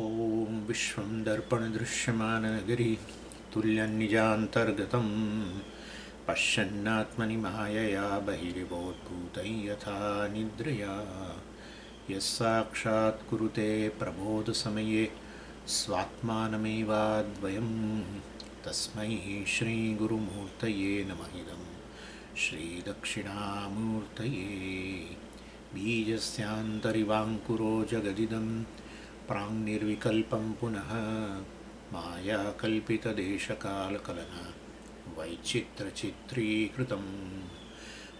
ॐ विश्वं दर्पणदृश्यमाननगरी तुल्यन्निजान्तर्गतं पश्यन्नात्मनि मायया बहिरिवोद्भूतं यथा निद्रया यस्साक्षात् कुरुते प्रबोधसमये स्वात्मानमेवाद्वयं तस्मै श्रीगुरुमूर्तये नमः इदं श्रीदक्षिणामूर्तये बीजस्यान्तरिवाङ्कुरो जगदिदं प्राङ्निर्विकल्पं पुनः मायाकल्पितदेशकालकलना वैचित्रचित्रीकृतं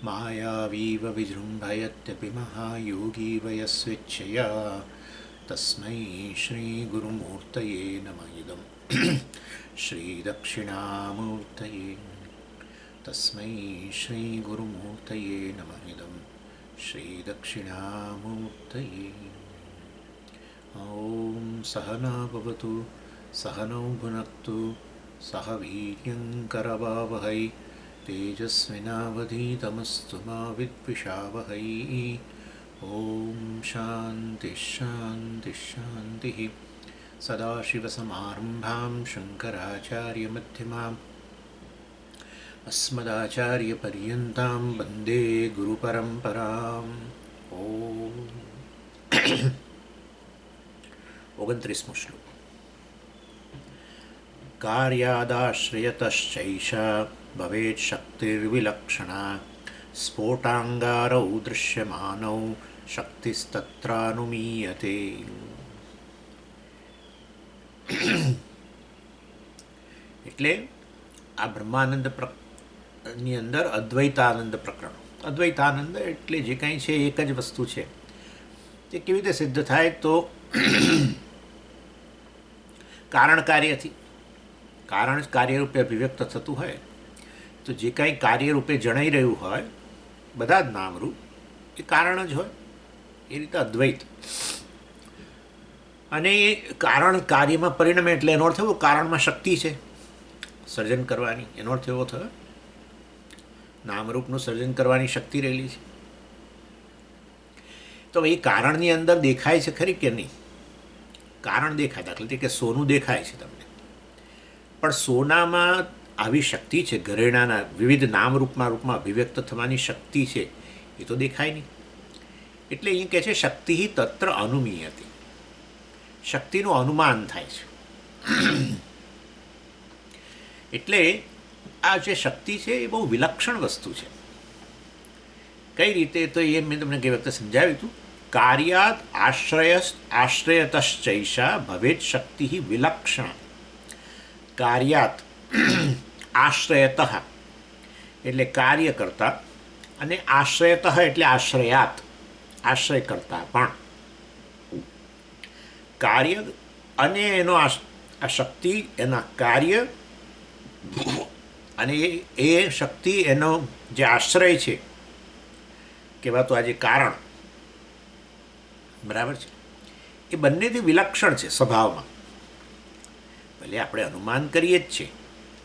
मायावीव विजृम्भयत्यपि महायोगी वयस्वेच्छया तस्मै श्रीगुरुमूर्तये नमः इदं श्रीदक्षिणामूर्तये तस्मै श्रीगुरुमूर्तये नमः इदं श्रीदक्षिणामूर्तये। ॐ सहना भवतु सहनौ भुनक्तु सह वीर्यङ्करवावहै तेजस्विनावधीतमस्तु मा विद्विषावहै। ॐ शान्तिः शान्तिः शान्तिः। सदाशिवसमारम्भां शङ्कराचार्यमध्यमाम् अस्मदाचार्यपर्यन्तां वन्दे गुरुपरम्पराम्। ॐ 29 શ્લોક. કાર્યાદાશ્રયતશ્ચૈષા ભવેત શક્તિર્વિલક્ષણા સ્ફોટાંગારૌ દૃશ્યમાનૌ શક્તિસ્તત્રાનુમીયતે. એટલે આ બ્રહ્માનંદ ની અંદર અદ્વૈતાનંદ પ્રકરણ. અદ્વૈતાનંદ એટલે જે કાંઈ છે એક જ વસ્તુ છે. તે કેવી રીતે સિદ્ધ થાય? તો કારણ કાર્યથી. કારણ કાર્યરૂપે અભિવ્યક્ત થતું હોય તો જે કાંઈ કાર્યરૂપે જણાઈ રહ્યું હોય બધા જ નામરૂપ એ કારણ જ હોય. એ રીતે અદ્વૈત. અને એ કારણ કાર્યમાં પરિણમે એટલે એનો અર્થ એવો કારણમાં શક્તિ છે સર્જન કરવાની. એનો અર્થ એવો થયો નામરૂપનું સર્જન કરવાની શક્તિ રહેલી છે. તો એ કારણની અંદર દેખાય છે ખરી કે નહીં? કારણ દેખાય. દાખલા તરીકે સોનું દેખાય છે તમને, પણ સોનામાં આવી શક્તિ છે ઘરેણાના વિવિધ રૂપમાં અભિવ્યક્ત થવાની શક્તિ છે એ તો દેખાય નહીં. એટલે અહીં કહે છે શક્તિ તત્ર અનુમીયતે. શક્તિનું અનુમાન થાય છે. એટલે આ જે શક્તિ છે એ બહુ વિલક્ષણ વસ્તુ છે. કઈ રીતે? તો એ મેં તમને કઈ વખતે સમજાવ્યું હતું. કાર્યાત આશ્રયતશ્ચૈષા ભવેત શક્તિ વિલક્ષણ. કાર્યાત આશ્રયત એટલે કાર્ય કરતા, અને આશ્રયત એટલે આશ્રયાત આશ્રય કરતા પણ. કાર્ય અને એનો આ શક્તિ એના કાર્ય, અને એ શક્તિ એનો જે આશ્રય છે કહેવાતું આ જે કારણ, બરાબર છે, એ બંનેથી વિલક્ષણ છે સ્વભાવમાં. ભલે આપણે અનુમાન કરીએ જ છે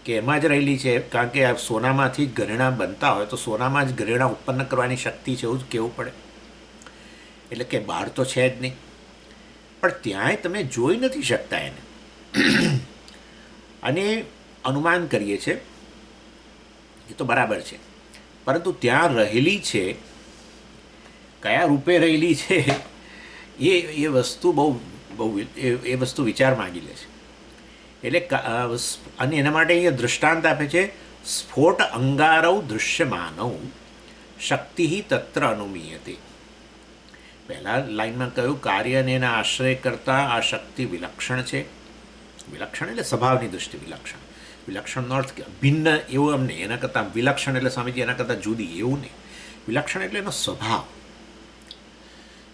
કે એમાં જ રહેલી છે, કારણ કે આ સોનામાંથી જ ઘરેણાં બનતા હોય તો સોનામાં જ ઘરેણાં ઉત્પન્ન કરવાની શક્તિ છે એવું જ કહેવું પડે. એટલે કે બહાર તો છે જ નહીં, પણ ત્યાંય તમે જોઈ નથી શકતા એને. અને અનુમાન કરીએ છીએ એ તો બરાબર છે, પરંતુ ત્યાં રહેલી છે, કયા રૂપે રહેલી છે એ વસ્તુ બહુ એ વસ્તુ વિચાર માંગી લે છે. એટલે અને એના માટે અહીંયા દૃષ્ટાંત આપે છે સ્ફોટ અંગારૌ દૃશ્યમાનૌ શક્તિ તત્ર અનુમીયતે. પહેલા લાઈનમાં કહ્યું કાર્યને એના આશ્રય કરતાં આ શક્તિ વિલક્ષણ છે. વિલક્ષણ એટલે સ્વભાવની દૃષ્ટિ વિલક્ષણ. વિલક્ષણનો અર્થ કે ભિન્ન એવું એમ નહીં. એના કરતાં વિલક્ષણ એટલે સ્વામીજી એના કરતાં જુદી એવું નહીં. વિલક્ષણ એટલે એનો સ્વભાવ.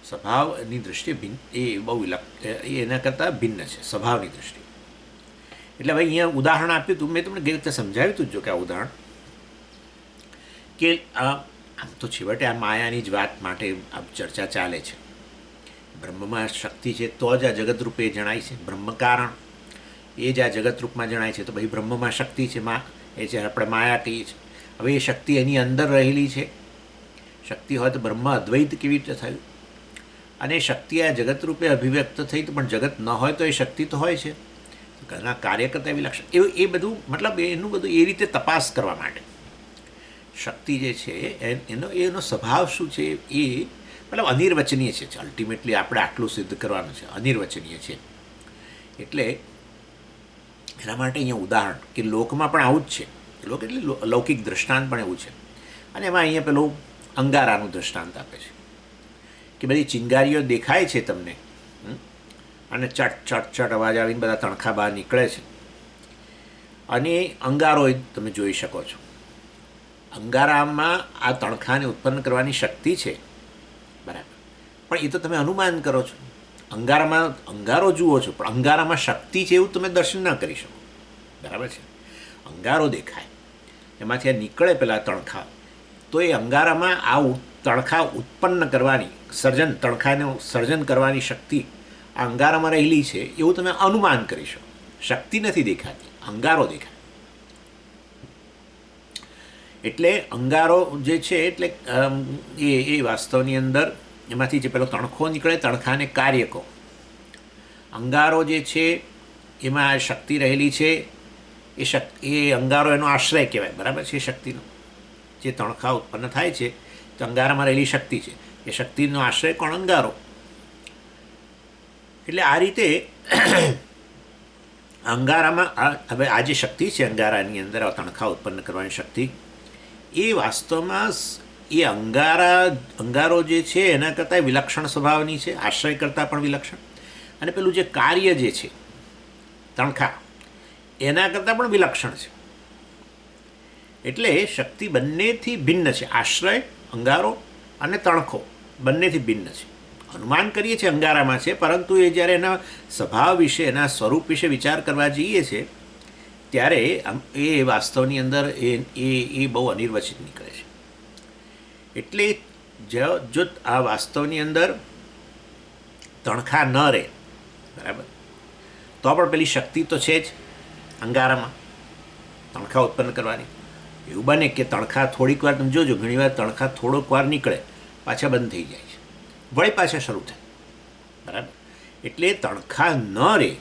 સ્વભાવની દૃષ્ટિએ ભિન્ન એ બહુ એના કરતાં ભિન્ન છે સ્વભાવની દૃષ્ટિએ. એટલે હવે અહીંયા ઉદાહરણ આપ્યું હતું, મેં તમને કેવી રીતે સમજાવ્યું હતું. જો કે આ ઉદાહરણ કે આમ તો છેવટે આ માયાની જ વાત માટે આ ચર્ચા ચાલે છે. બ્રહ્મમાં શક્તિ છે તો જ આ જગતરૂપે જણાય છે. બ્રહ્મ કારણ એ જ આ જગતરૂપમાં જણાય છે. તો ભાઈ બ્રહ્મમાં શક્તિ છે, એ છે આપણે માયા કહીએ છીએ. હવે એ શક્તિ એની અંદર રહેલી છે. શક્તિ હોય તો બ્રહ્મ અદ્વૈત કેવી રીતે થયું? અને શક્તિ આ જગત રૂપે અભિવ્યક્ત થઈ તો પણ જગત ન હોય તો એ શક્તિ તો હોય છે, એના કાર્ય કરતાં વિલક્ષણ એવું એ બધું મતલબ એનું બધું એ રીતે તપાસ કરવા માટે શક્તિ જે છે એનો સ્વભાવ શું છે એ મતલબ અનિર્વચનીય છે. અલ્ટિમેટલી આપણે આટલું સિદ્ધ કરવાનું છે, અનિર્વચનીય છે. એટલે એના માટે અહીંયા ઉદાહરણ કે લોકમાં પણ આવું જ છે. લોક એટલે લૌકિક દૃષ્ટાંત પણ એવું છે. અને એમાં અહીંયા પેલું અંગારાનું દૃષ્ટાંત આપે છે કે બધી ચિંગારીઓ દેખાય છે તમને અને ચટ ચટ ચટ અવાજ આવીને બધા તણખા બહાર નીકળે છે અને અંગારો તમે જોઈ શકો છો. અંગારામાં આ તણખાને ઉત્પન્ન કરવાની શક્તિ છે, બરાબર, પણ એ તો તમે અનુમાન કરો છો. અંગારામાં અંગારો જુઓ છો પણ અંગારામાં શક્તિ છે એવું તમે દર્શન ના કરી શકો, બરાબર છે. અંગારો દેખાય, એમાંથી આ નીકળે પેલા તણખા, તો એ અંગારામાં આ તણખા ઉત્પન્ન કરવાની તણખાને સર્જન કરવાની શક્તિ આ અંગારામાં રહેલી છે એવું તમે અનુમાન કરી શકો. શક્તિ નથી દેખાતી, અંગારો દેખાય. એટલે અંગારો જે છે એટલે એ વાસ્તવની અંદર એમાંથી જે પેલો તણખો નીકળે, તણખાને કાર્ય કહો. અંગારો જે છે એમાં શક્તિ રહેલી છે, એ અંગારો એનો આશ્રય કહેવાય, બરાબર છે. શક્તિનો જે તણખા ઉત્પન્ન થાય છે તો અંગારામાં રહેલી શક્તિ છે, એ શક્તિનો આશ્રય કોણ? અંગારો. એટલે આ રીતે અંગારામાં હવે આ જે શક્તિ છે અંગારાની અંદર તણખા ઉત્પન્ન કરવાની શક્તિ, એ વાસ્તવમાં એ અંગારો જે છે એના કરતાં વિલક્ષણ સ્વભાવની છે, આશ્રય કરતાં પણ વિલક્ષણ. અને પેલું જે કાર્ય જે છે તણખા એના કરતાં પણ વિલક્ષણ છે. એટલે શક્તિ બંનેથી ભિન્ન છે. આશ્રય અંગારો અને તણખો બંનેથી ભિન્ન છે. અનુમાન કરીએ છીએ અંગારામાં છે, પરંતુ એ જ્યારે એના સ્વભાવ વિશે, એના સ્વરૂપ વિશે વિચાર કરવા જઈએ છીએ ત્યારે એ વાસ્તવની અંદર એ બહુ અનિર્વચિત નીકળે છે. એટલે જો આ વાસ્તવની અંદર તણખા ન રહે, બરાબર, તો પણ પેલી શક્તિ તો છે જ અંગારામાં તણખા ઉત્પન્ન કરવાની. એવું બને કે તણખા થોડીક વાર તમે જોજો, ઘણીવાર તણખા થોડોક વાર નીકળે પાછા બંધ થઈ જાય છે, વળી પાછા શરૂ થાય, બરાબર. એટલે તણખા ન રહે,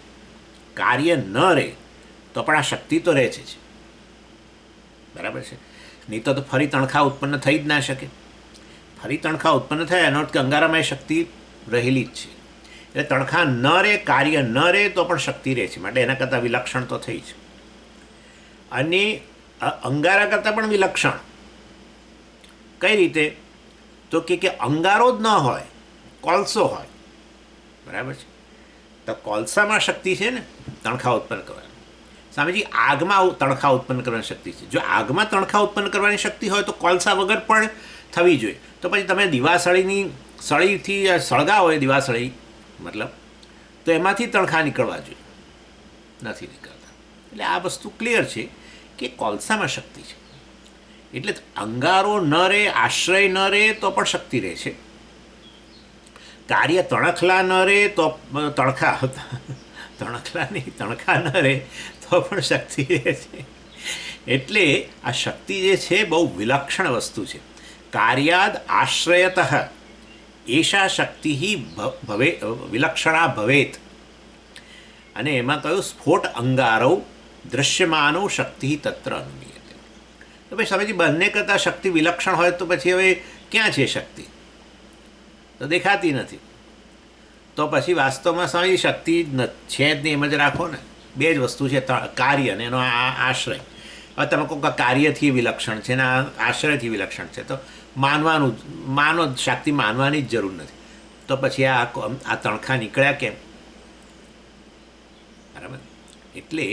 કાર્ય ન રહે તો પણ આ શક્તિ તો રહે છે જ, બરાબર છે. નહીં તો ફરી તણખા ઉત્પન્ન થઈ જ ના શકે. ફરી તણખા ઉત્પન્ન થયા એનો અર્થ કે અંગારામાં એ શક્તિ રહેલી જ છે. એટલે તણખા ન રહે, કાર્ય ન રહે તો પણ શક્તિ રહે છે, માટે એના કરતાં વિલક્ષણ તો થઈ છે. અને અંગારા કરતાં પણ વિલક્ષણ કઈ રીતે? તો કે અંગારો જ ન હોય, કોલસો હોય, બરાબર છે. તો કોલસામાં શક્તિ છે ને તણખા ઉત્પન્ન કરવાની. સ્વામીજી આગમાં તણખા ઉત્પન્ન કરવાની શક્તિ છે. જો આગમાં તણખા ઉત્પન્ન કરવાની શક્તિ હોય તો કોલસા વગર પણ થવી જોઈએ. તો પછી તમે સળીથી સળગાવો એ દિવાસળી મતલબ, તો એમાંથી તણખા નીકળવા જોઈએ, નથી નીકળતા. એટલે આ વસ્તુ ક્લિયર છે કે કોલસામાં શક્તિ છે. એટલે અંગારો ન રહે, આશ્રય ન રહે તો પણ શક્તિ રહે છે. કાર્ય તણખલા ન રહે તો તણખા ન રહે તો પણ શક્તિ રહે છે. એટલે આ શક્તિ જે છે બહુ વિલક્ષણ વસ્તુ છે. કાર્યાદ આશ્રયતઃ એષા શક્તિ વિલક્ષણા ભવેત. અને એમાં કહ્યું સ્ફોટ અંગારો દૃશ્યમાનો શક્તિ તત્ર અનુમીયતે. તો ભાઈ સ્વામીજી બંને કરતાં શક્તિ વિલક્ષણ હોય તો પછી હવે ક્યાં છે શક્તિ? તો દેખાતી નથી. તો પછી વાસ્તવમાં સ્વામીજી શક્તિ છે જ નહીં, એમ જ રાખો ને. બે જ વસ્તુ છે, કાર્ય અને એનો આશ્રય. હવે તમે કહો કે કાર્યથી વિલક્ષણ છે ને આશ્રયથી વિલક્ષણ છે, તો શક્તિ માનવાની જ જરૂર નથી. તો પછી આ તણખા નીકળ્યા કેમ? બરાબર. એટલે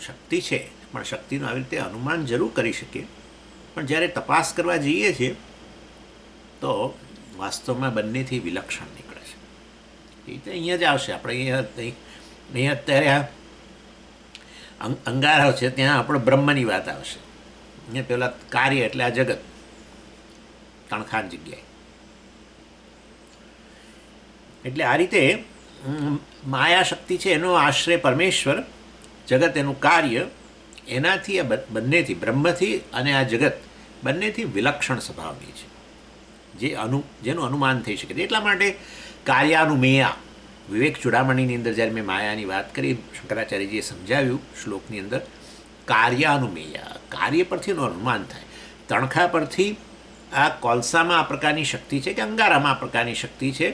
શક્તિ છે પણ શક્તિનું આવી રીતે અનુમાન જરૂર કરી શકીએ, પણ જ્યારે તપાસ કરવા જઈએ છીએ તો વાસ્તવમાં બંનેથી વિલક્ષણ નીકળે છે. એ રીતે અહીંયા જ આવશે. આપણે અહીંયા અત્યારે આ અંગારો છે ત્યાં આપણે બ્રહ્મની વાત આવશે. અહીંયા પહેલાં કાર્ય એટલે આ જગત તણખાન જગ્યાએ. એટલે આ રીતે માયા શક્તિ છે એનો આશ્રય પરમેશ્વર, જગત એનું કાર્ય, એનાથી આ બંનેથી બ્રહ્મથી અને આ જગત બંનેથી વિલક્ષણ સ્વભાવની છે, જેનું અનુમાન થઈ શકે છે. એટલા માટે કાર્યાનુમેયા. વિવેક ચૂડામણીની અંદર જ્યારે મેં માયાની વાત કરી, શંકરાચાર્યજીએ સમજાવ્યું શ્લોકની અંદર, કાર્યાનુમેયા, કાર્ય પરથી એનું અનુમાન થાય. તણખા પરથી આ કોલસામાં આ પ્રકારની શક્તિ છે કે અંગારામાં આ પ્રકારની શક્તિ છે,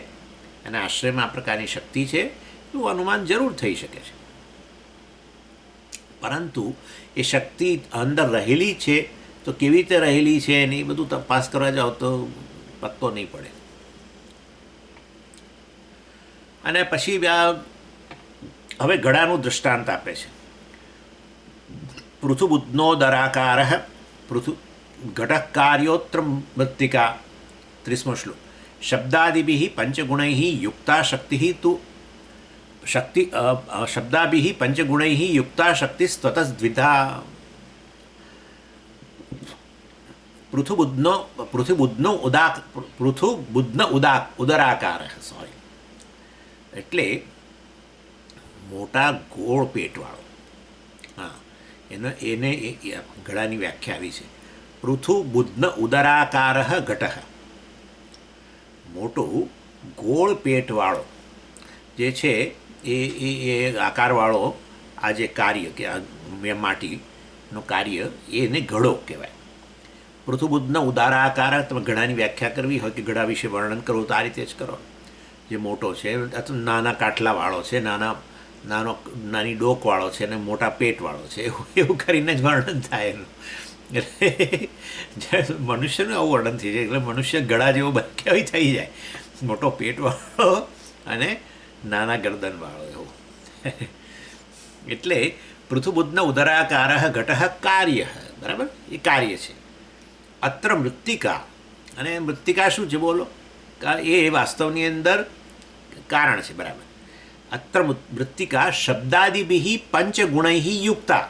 અને આશ્રયમાં આ પ્રકારની શક્તિ છે, એવું અનુમાન જરૂર થઈ શકે છે. પરંતુ એ શક્તિ અંદર રહેલી છે તો કેવી રીતે રહેલી છે અને એ બધું તપાસ કરવા જાઓ તો પત્તો નહીં પડે. અને પછી હવે ઘડાનું દૃષ્ટાંત આપે છે. પૃથુબુદ્ધનો દરાકાર ઘટઃ કાર્યોત્ર મૃત્તિકા, 30મો શ્લોક. શબ્દાદિભિઃ પંચગુણૈઃ યુક્તા શક્તિ તુ શબ્દાભિઃ પંચગુણૈઃ યુક્તા શક્તિ સ્વતઃ પૃથુબુદ્ધનો ઉદરાકાર. સોરી, એટલે મોટા ગોળ પેટવાળો. હા, એને ઘડાની વ્યાખ્યા આવી છે. પૃથુબુદ્ધ ઉદરાકાર ઘટઃ, મોટો ગોળ પેટવાળો જે છે એ આકારવાળો આ જે કાર્ય કે માટીનું કાર્ય એને ઘડો કહેવાય. પૃથુબુદ્ધના ઉદારાકાર, તમે ઘડાની વ્યાખ્યા કરવી હોય કે ઘડા વિશે વર્ણન કરવું તો આ રીતે જ કરો. જે મોટો છે, અથવા નાના કાટલાવાળો છે, નાની ડોકવાળો છે અને મોટા પેટવાળો છે, એવું કરીને જ વર્ણન થાય એનું. એટલે મનુષ્યનું આવું વર્ણન થઈ જાય. એટલે મનુષ્ય ગળા જેવો કેવી થઈ જાય, મોટો પેટવાળો અને નાના ગરદનવાળો એવું. એટલે પૃથુબુદ્ધના ઉદરાકાર ઘટઃ કાર્ય, બરાબર, એ કાર્ય છે. અત્ર મૃત્તિકા, અને મૃત્તિકા શું છે બોલો? એ વાસ્તવની અંદર કારણ છે, બરાબર. અત્ર મૃત્તિકા શબ્દાદિભિઃ પંચગુણૈઃ યુક્તા.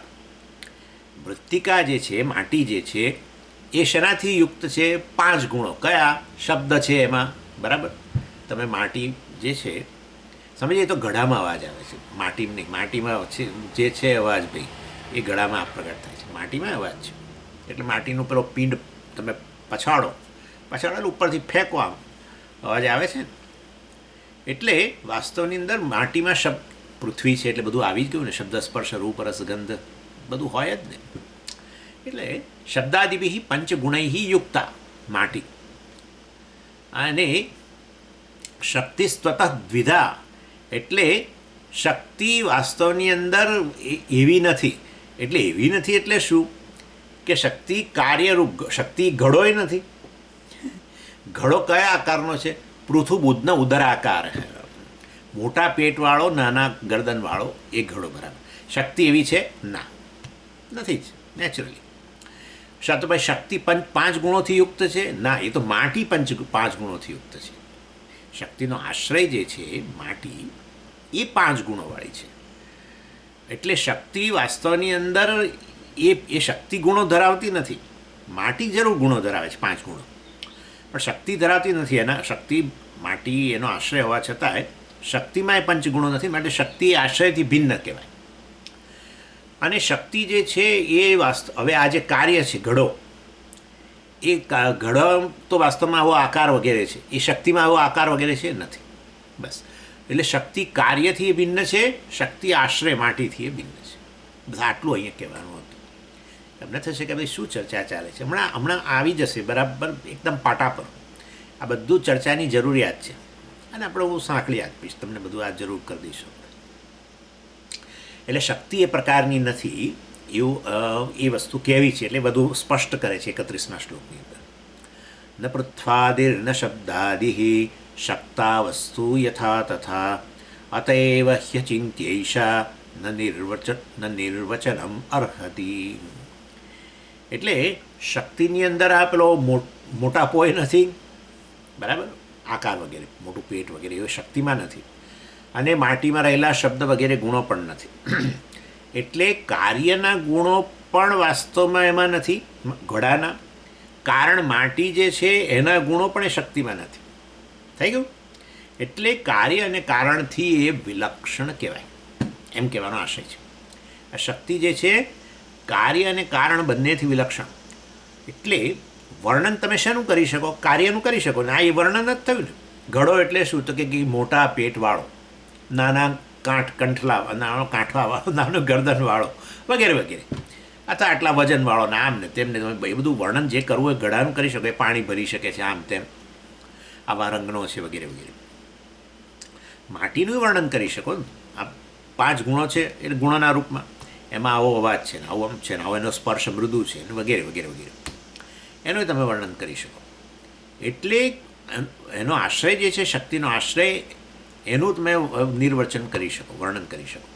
મૃત્તિકા જે છે, માટી જે છે, એ શેનાથી યુક્ત છે? 5 ગુણો. કયા? શબ્દ છે એમાં, બરાબર. તમે માટી જે છે સમજીએ તો ઘડામાં અવાજ આવે છે, માટીમાં નહીં. માટીમાં જે છે અવાજ ભાઈ, એ ઘડામાં આ પ્રગટ થાય છે. માટીમાં અવાજ છે એટલે માટીનું પેલો પિંડ તમે પછાડો ઉપરથી ફેંકો, આમ અવાજ આવે છે. એટલે વાસ્તવની અંદર માટીમાં પૃથ્વી છે એટલે બધું આવી જ ગયું ને. શબ્દ, સ્પર્શ, રૂપ, રસ, ગંધ બધું હોય જ ને. એટલે શબ્દાદિભિઃ પંચગુણૈઃ યુક્તા માટી, અને શક્તિ સ્વતઃ દ્વિધા, એટલે શક્તિ વાસ્તવની અંદર એવી નથી. એટલે શું કે શક્તિ કાર્યરૂપ, શક્તિ ઘડોય નથી. ઘડો કયા આકારનો છે? પૃથુબુદ્ધનો ઉદરાકાર, મોટા પેટવાળો, નાના ગરદનવાળો, એ ઘડો, બરાબર. શક્તિ એવી છે? ના, નથી જ, નેચરલી. તો ભાઈ શક્તિ 5 ગુણોથી યુક્ત છે? ના, એ તો માટી 5 ગુણોથી યુક્ત છે. શક્તિનો આશ્રય જે છે માટી, એ 5 ગુણોવાળી છે. એટલે શક્તિ વાસ્તવની અંદર એ શક્તિ ગુણો ધરાવતી નથી. માટી જરૂર ગુણો ધરાવે છે, 5 ગુણો, પણ શક્તિ ધરાવતી નથી. એના શક્તિ, માટી એનો આશ્રય હોવા છતાંય શક્તિમાં એ 5 ગુણો નથી, માટે શક્તિ આશ્રયથી ભિન્ન કહેવાય. અને શક્તિ જે છે એ હવે આ જે કાર્ય છે ઘડો, એ ઘડો તો વાસ્તવમાં આવો આકાર વગેરે છે, એ શક્તિમાં આવો આકાર વગેરે છે નથી, બસ. એટલે શક્તિ કાર્યથી એ ભિન્ન છે, શક્તિ આશ્રય માટીથી એ ભિન્ન છે. બસ આટલું અહીંયા કહેવાનું હતું. તમને થશે કે ભાઈ શું ચર્ચા ચાલે છે, હમણાં આવી જશે બરાબર એકદમ પાટા પર. આ બધું ચર્ચાની જરૂરિયાત છે, અને આપણે હું સાંકળી આપીશ તમને, બધું આ જરૂર કરી દઈશું. એટલે શક્તિ એ પ્રકારની નથી એવું એ વસ્તુ કહેવી છે. એટલે બધું સ્પષ્ટ કરે છે 31મા શ્લોકની અંદર. ન પૃથ્વાદિર ન શબ્દાદિઃ શક્તા વસ્તુ યથા તથા અતએવ હ્યચિંત્યૈષા ન નિર્વચનમ અર્હતિ. એટલે શક્તિની અંદર આ પેલો મોટા પોય નથી, બરાબર, આકાર વગેરે, મોટું પેટ વગેરે એ શક્તિમાં નથી. અને માટીમાં રહેલા શબ્દ વગેરે ગુણો પણ નથી. એટલે કાર્યના ગુણો પણ વાસ્તવમાં એમાં નથી ઘોડાના. કારણ માટી જે છે એના ગુણો પણ એ શક્તિમાં નથી. થઈ ગયું? એટલે કાર્ય અને કારણથી એ વિલક્ષણ કહેવાય, એમ કહેવાનો આશય છે. આ શક્તિ જે છે કાર્ય અને કારણ બંનેથી વિલક્ષણ. એટલે વર્ણન તમે શાનું કરી શકો? કાર્યનું કરી શકો ને. આ એ વર્ણન જ થયું ને. ઘડો એટલે શું? તો કે મોટા પેટવાળો, નાના કંઠલા, નાનો કાંઠવાવાળો, નાનો ગરદનવાળો, વગેરે વગેરે, અથવા આટલા વજનવાળો ને આમ ને તેમને તમે એ બધું વર્ણન જે કરવું હોય ઘડાનું કરી શકો. એ પાણી ભરી શકે છે, આમ તેમ, આવા રંગનો છે, વગેરે વગેરે. માટીનું વર્ણન કરી શકો. આ 5 ગુણો છે એ ગુણોના રૂપમાં, એમાં આવો અવાજ છે ને, આવો આમ છે ને, આવો એનો સ્પર્શ મૃદુ છે ને, વગેરે વગેરે વગેરે, એનું તમે વર્ણન કરી શકો. એટલે એનો આશ્રય જે છે, શક્તિનો આશ્રય, એનું તમે નિર્વચન કરી શકો, વર્ણન કરી શકો.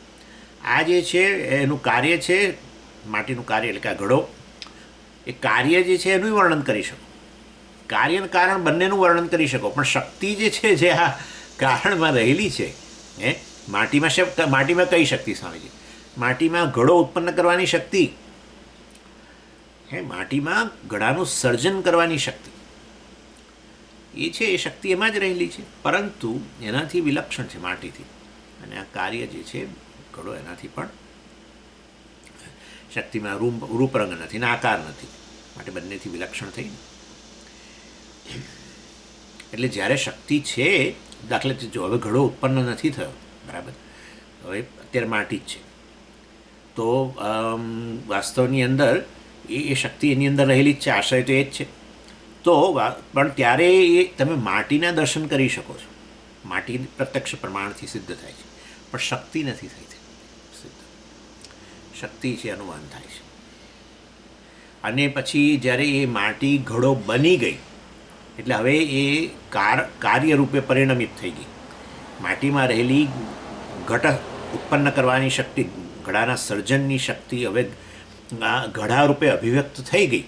આ જે છે એનું કાર્ય છે, માટીનું કાર્ય એટલે કે આ ઘડો, એ કાર્ય જે છે એનું વર્ણન કરી શકો. કાર્ય અને કારણ બંનેનું વર્ણન કરી શકો. પણ શક્તિ જે છે, જે આ કારણમાં રહેલી છે, માટીમાં કઈ શક્તિ સ્વામીજી? માટીમાં ઘડો ઉત્પન્ન કરવાની શક્તિ, માટીમાં ઘડાનું સર્જન કરવાની શક્તિ એ છે. એ શક્તિ એમાં જ રહેલી છે, પરંતુ એનાથી વિલક્ષણ છે માટીથી. અને આ કાર્ય જે છે ઘડો, એનાથી પણ શક્તિમાં રૂપરંગ નથી ને આકાર નથી, માટે બંનેથી વિલક્ષણ થઈ. એટલે જ્યારે શક્તિ છે, દાખલા તરીકે જો હવે ઘડો ઉત્પન્ન નથી થયો, બરાબર, હવે અત્યારે માટી જ છે, તો વાસ્તવની અંદર એ શક્તિ એની અંદર રહેલી જ છે, આશ્રય તો એ જ છે. તો પણ ત્યારે એ તમે માટીના દર્શન કરી શકો છો, માટી પ્રત્યક્ષ પ્રમાણથી સિદ્ધ થાય છે, પણ શક્તિ નથી થઈ સિદ્ધ. શક્તિ છે, અનુમાન થાય છે. અને પછી જ્યારે એ માટી ઘડો બની ગઈ, એટલે હવે એ કાર્યરૂપે પરિણમિત થઈ ગઈ. માટીમાં રહેલી ઘટ ઉત્પન્ન કરવાની શક્તિ, ઘડાના સર્જનની શક્તિ હવે ઘડા રૂપે અભિવ્યક્ત થઈ ગઈ.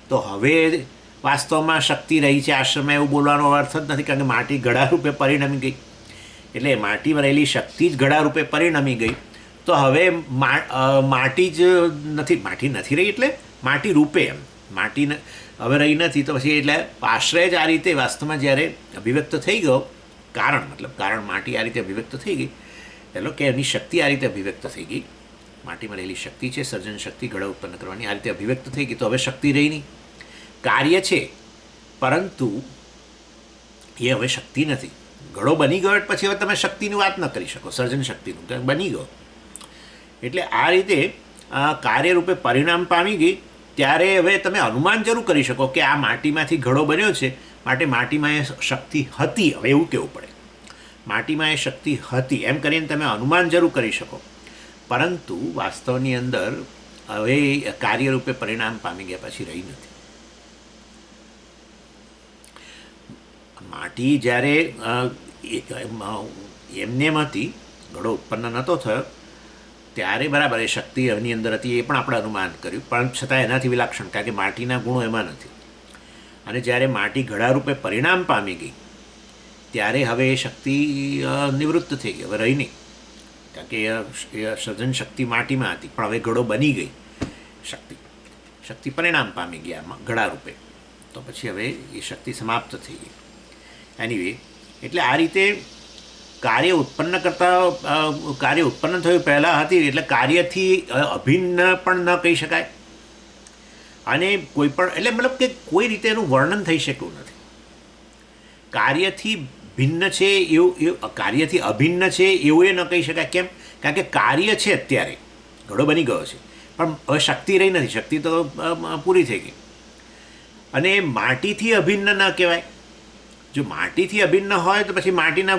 તો હવે વાસ્તવમાં શક્તિ રહી છે આશ્રમમાં, એવું બોલવાનો અર્થ જ નથી, કારણ કે માટી ઘડા રૂપે પરિણમી ગઈ. એટલે માટીમાં રહેલી શક્તિ જ ઘડા રૂપે પરિણમી ગઈ. તો હવે માટી જ નથી, માટી નથી રહી, એટલે માટી રૂપે, એમ માટી હવે રહી નથી. તો પછી એટલે આશ્રય જ આ રીતે વાસ્તવમાં જ્યારે અભિવ્યક્ત થઈ ગયો, કારણ માટી આ રીતે અભિવ્યક્ત થઈ ગઈ, એટલે કે એની શક્તિ આ રીતે અભિવ્યક્ત થઈ ગઈ. માટીમાં રહેલી શક્તિ છે, સર્જન શક્તિ, ઘડા ઉત્પન્ન કરવાની, આ રીતે અભિવ્યક્ત થઈ ગઈ. તો હવે શક્તિ રહી નહીં, કાર્ય છે, પરંતુ એ હવે શક્તિ નથી. ઘડો બની ગયો પછી હવે તમે શક્તિની વાત ન કરી શકો, સર્જન શક્તિનું, કારણ બની ગયો. એટલે આ રીતે કાર્યરૂપે પરિણામ પામી ગઈ. ત્યારે હવે તમે અનુમાન જરૂર કરી શકો કે આ માટીમાંથી ઘડો બન્યો છે, માટે માટીમાં એ શક્તિ હતી. હવે એવું કહેવું પડે, માટીમાં એ શક્તિ હતી, એમ કરીને તમે અનુમાન જરૂર કરી શકો. પરંતુ વાસ્તવની અંદર હવે કાર્યરૂપે પરિણામ પામી ગયા પછી રહી નથી. માટી જ્યારે એમનેમ હતી, ઘડો ઉત્પન્ન નહોતો થયો, ત્યારે બરાબર એ શક્તિ એની અંદર હતી, એ પણ આપણે અનુમાન કર્યું, પણ છતાં એનાથી વિલક્ષણ, કારણ કે માટીના ગુણો એમાં નથી. અને જ્યારે માટી ઘડારૂપે પરિણામ પામી ગઈ, ત્યારે હવે એ શક્તિ નિવૃત્ત થઈ ગઈ, હવે રહી નહીં. કારણ કે એ સર્જન શક્તિ માટીમાં હતી, પણ હવે ઘડો બની ગઈ શક્તિ પરિણામ પામી ગયા ઘડારૂપે, તો પછી હવે એ શક્તિ સમાપ્ત થઈ ગઈ. એનીવે, એટલે આ રીતે કાર્ય ઉત્પન્ન થયું પહેલાં હતી, એટલે કાર્યથી અભિન્ન પણ ન કહી શકાય. અને કોઈ પણ, એટલે મતલબ કે કોઈ રીતે એનું વર્ણન થઈ શક્યું નથી. કાર્યથી ભિન્ન છે એવું, કાર્યથી અભિન્ન છે એવું એ ન કહી શકાય. કેમ? કારણ કે કાર્ય છે, અત્યારે ઘડો બની ગયો છે, પણ હવે શક્તિ રહી નથી, શક્તિ તો પૂરી થઈ ગઈ. અને માટીથી અભિન્ન ન કહેવાય. જો માટીથી અભિન્ન હોય તો પછી માટીના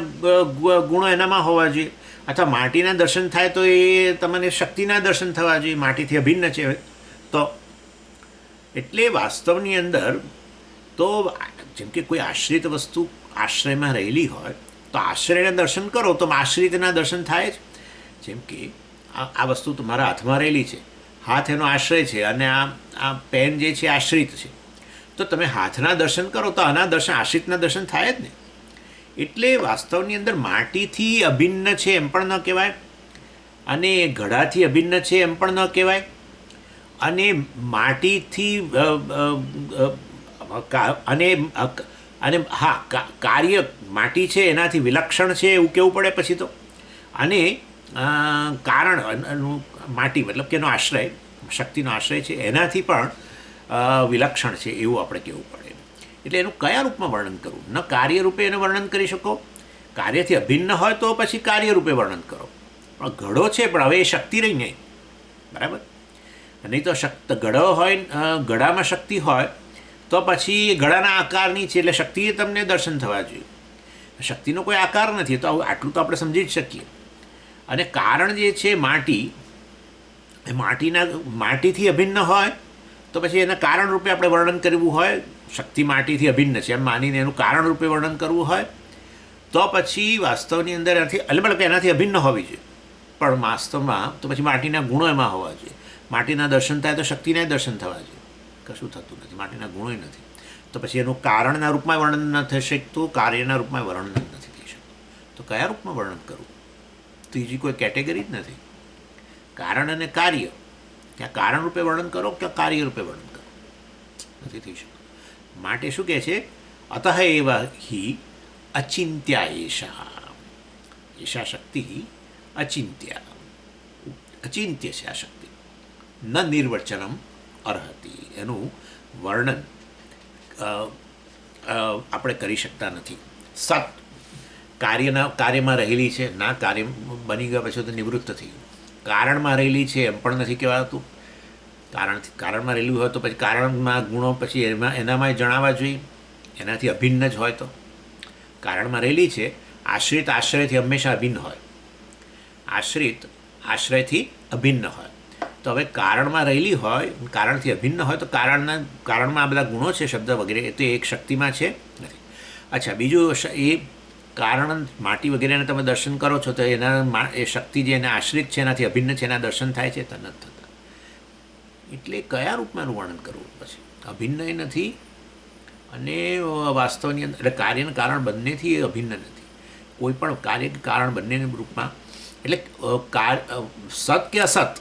ગુણો એનામાં હોવા જોઈએ, અથવા માટીના દર્શન થાય તો એ તમને શક્તિના દર્શન થવા જોઈએ. માટીથી અભિન્ન છે તો, એટલે વાસ્તવની અંદર તો જેમ કે કોઈ આશ્રિત વસ્તુ આશ્રયમાં રહેલી હોય તો આશ્રયના દર્શન કરો તો આશ્રિતના દર્શન થાય જ. જેમ કે આ વસ્તુ તમારા હાથમાં રહેલી છે, હાથ એનો આશ્રય છે, અને આ પેન જે છે આશ્રિત છે, તો તમે હાથના દર્શન કરો તો આના દર્શન, આશ્રિતના દર્શન થાય જ ને. એટલે વાસ્તવની અંદર માટીથી અભિન્ન છે એમ પણ ન કહેવાય, અને ઘડાથી અભિન્ન છે એમ પણ ન કહેવાય, અને માટીથી અને હા, કાર્ય માટી છે એનાથી વિલક્ષણ છે એવું કહેવું પડે પછી તો. અને કારણ માટી મતલબ કે એનો આશ્રય, શક્તિનો આશ્રય છે, એનાથી પણ વિલક્ષણ છે એવું આપણે કહેવું પડે. એટલે એનું કયા રૂપમાં વર્ણન કરવું? ન કાર્ય રૂપે એનું વર્ણન કરી શકો, કાર્યથી અભિન્ન હોય તો પછી કાર્ય રૂપે વર્ણન કરો. પણ ઘડો છે, પણ હવે એ શક્તિ રહી નહીં, બરાબર? નહીં તો ઘડો હોય, ઘડામાં શક્તિ હોય તો પછી ઘડાના આકારની છે એટલે શક્તિએ તમને દર્શન થવા જોઈએ. શક્તિનો કોઈ આકાર નથી, તો આટલું તો આપણે સમજી જ શકીએ. અને કારણ જે છે માટી, એ માટીથી અભિન્ન હોય તો પછી એના કારણ રૂપે આપણે વર્ણન કરવું હોય, શક્તિ માટીથી અભિન્ન છે એમ માનીને એનું કારણ રૂપે વર્ણન કરવું હોય તો પછી વાસ્તવની અંદર એનાથી અભિન્ન હોવી જોઈએ. પણ વાસ્તવમાં તો પછી માટીના ગુણો એમાં હોવા જોઈએ. માટીના દર્શન થાય તો શક્તિના દર્શન થવા જોઈએ. કશું થતું નથી, માટીના ગુણોય નથી. તો પછી એનું કારણના રૂપમાં વર્ણન ન થઈ શકતું, કાર્યના રૂપમાં વર્ણન નથી થઈ શકતું. તો કયા રૂપમાં વર્ણન કરવું? ત્રીજી કોઈ કેટેગરી જ નથી. કારણ અને કાર્ય, ક્યાં કારણ રૂપે વર્ણન કરો ક્યાં કાર્ય રૂપે વર્ણન કરો, નથી થઈ શકતું. માટે શું કહે છે? અતઃ એવ હિ અચિંત્યા એષા શક્તિ અચિંત્ય છે આ શક્તિ. ન નિર્વચનમ અર્હતિ, એનું વર્ણન આપણે કરી શકતા નથી. સત કાર્યમાં રહેલી છે, ના કાર્ય બની ગયા પછી તો નિવૃત્ત થઈ ગયું. કારણમાં રહેલી છે એમ પણ નથી કહેવાતું. કારણમાં રહેલું હોય તો પછી કારણમાં ગુણો પછી એનામાં જણાવવા જોઈએ, એનાથી અભિન્ન જ હોય તો. કારણમાં રહેલી છે, આશ્રિત આશ્રયથી હંમેશા અભિન્ન હોય, આશ્રિત આશ્રયથી અભિન્ન હોય. તો હવે કારણમાં રહેલી હોય, કારણથી અભિન્ન હોય તો કારણમાં આ બધા ગુણો છે, શબ્દ વગેરે, એ તો એક શક્તિમાં છે નથી. અચ્છા, બીજું એ કારણ માટી વગેરેને તમે દર્શન કરો છો તો એ શક્તિ જે એને આશ્રિત છે એનાથી અભિન્ન છે, એના દર્શન થાય છે તો નથી થતા. એટલે કયા રૂપમાં એનું વર્ણન કરવું? પછી અભિન્ન એ નથી અને વાસ્તવની અંદર એટલે કાર્ય અને કારણ બંનેથી એ અભિન્ન નથી. કોઈ પણ કાર્ય કે કારણ બંનેના રૂપમાં, એટલે સત કે અસત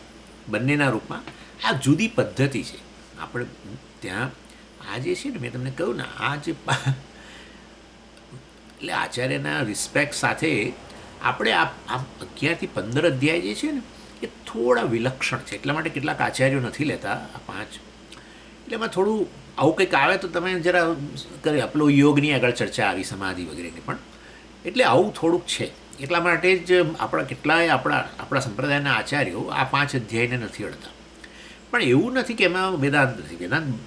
બંનેના રૂપમાં આ જુદી પદ્ધતિ છે. આપણે ત્યાં આ જે છે ને, મેં તમને કહ્યું ને, આ જે એટલે આચાર્યના રિસ્પેક્ટ સાથે આપણે આ 11 થી 15 અધ્યાય જે છે ને એ થોડા વિલક્ષણ છે. એટલા માટે કેટલાક આચાર્યો નથી લેતા આ 5. એટલે એમાં થોડું આવું કંઈક આવે તો તમે જરા કરી. આપણો યોગની આગળ ચર્ચા આવી, સમાધિ વગેરેની પણ, એટલે આવું થોડુંક છે. એટલા માટે જ આપણા સંપ્રદાયના આચાર્યો આ 5 અધ્યાયને નથી અડતા. પણ એવું નથી કે એમાં વેદાંત નથી.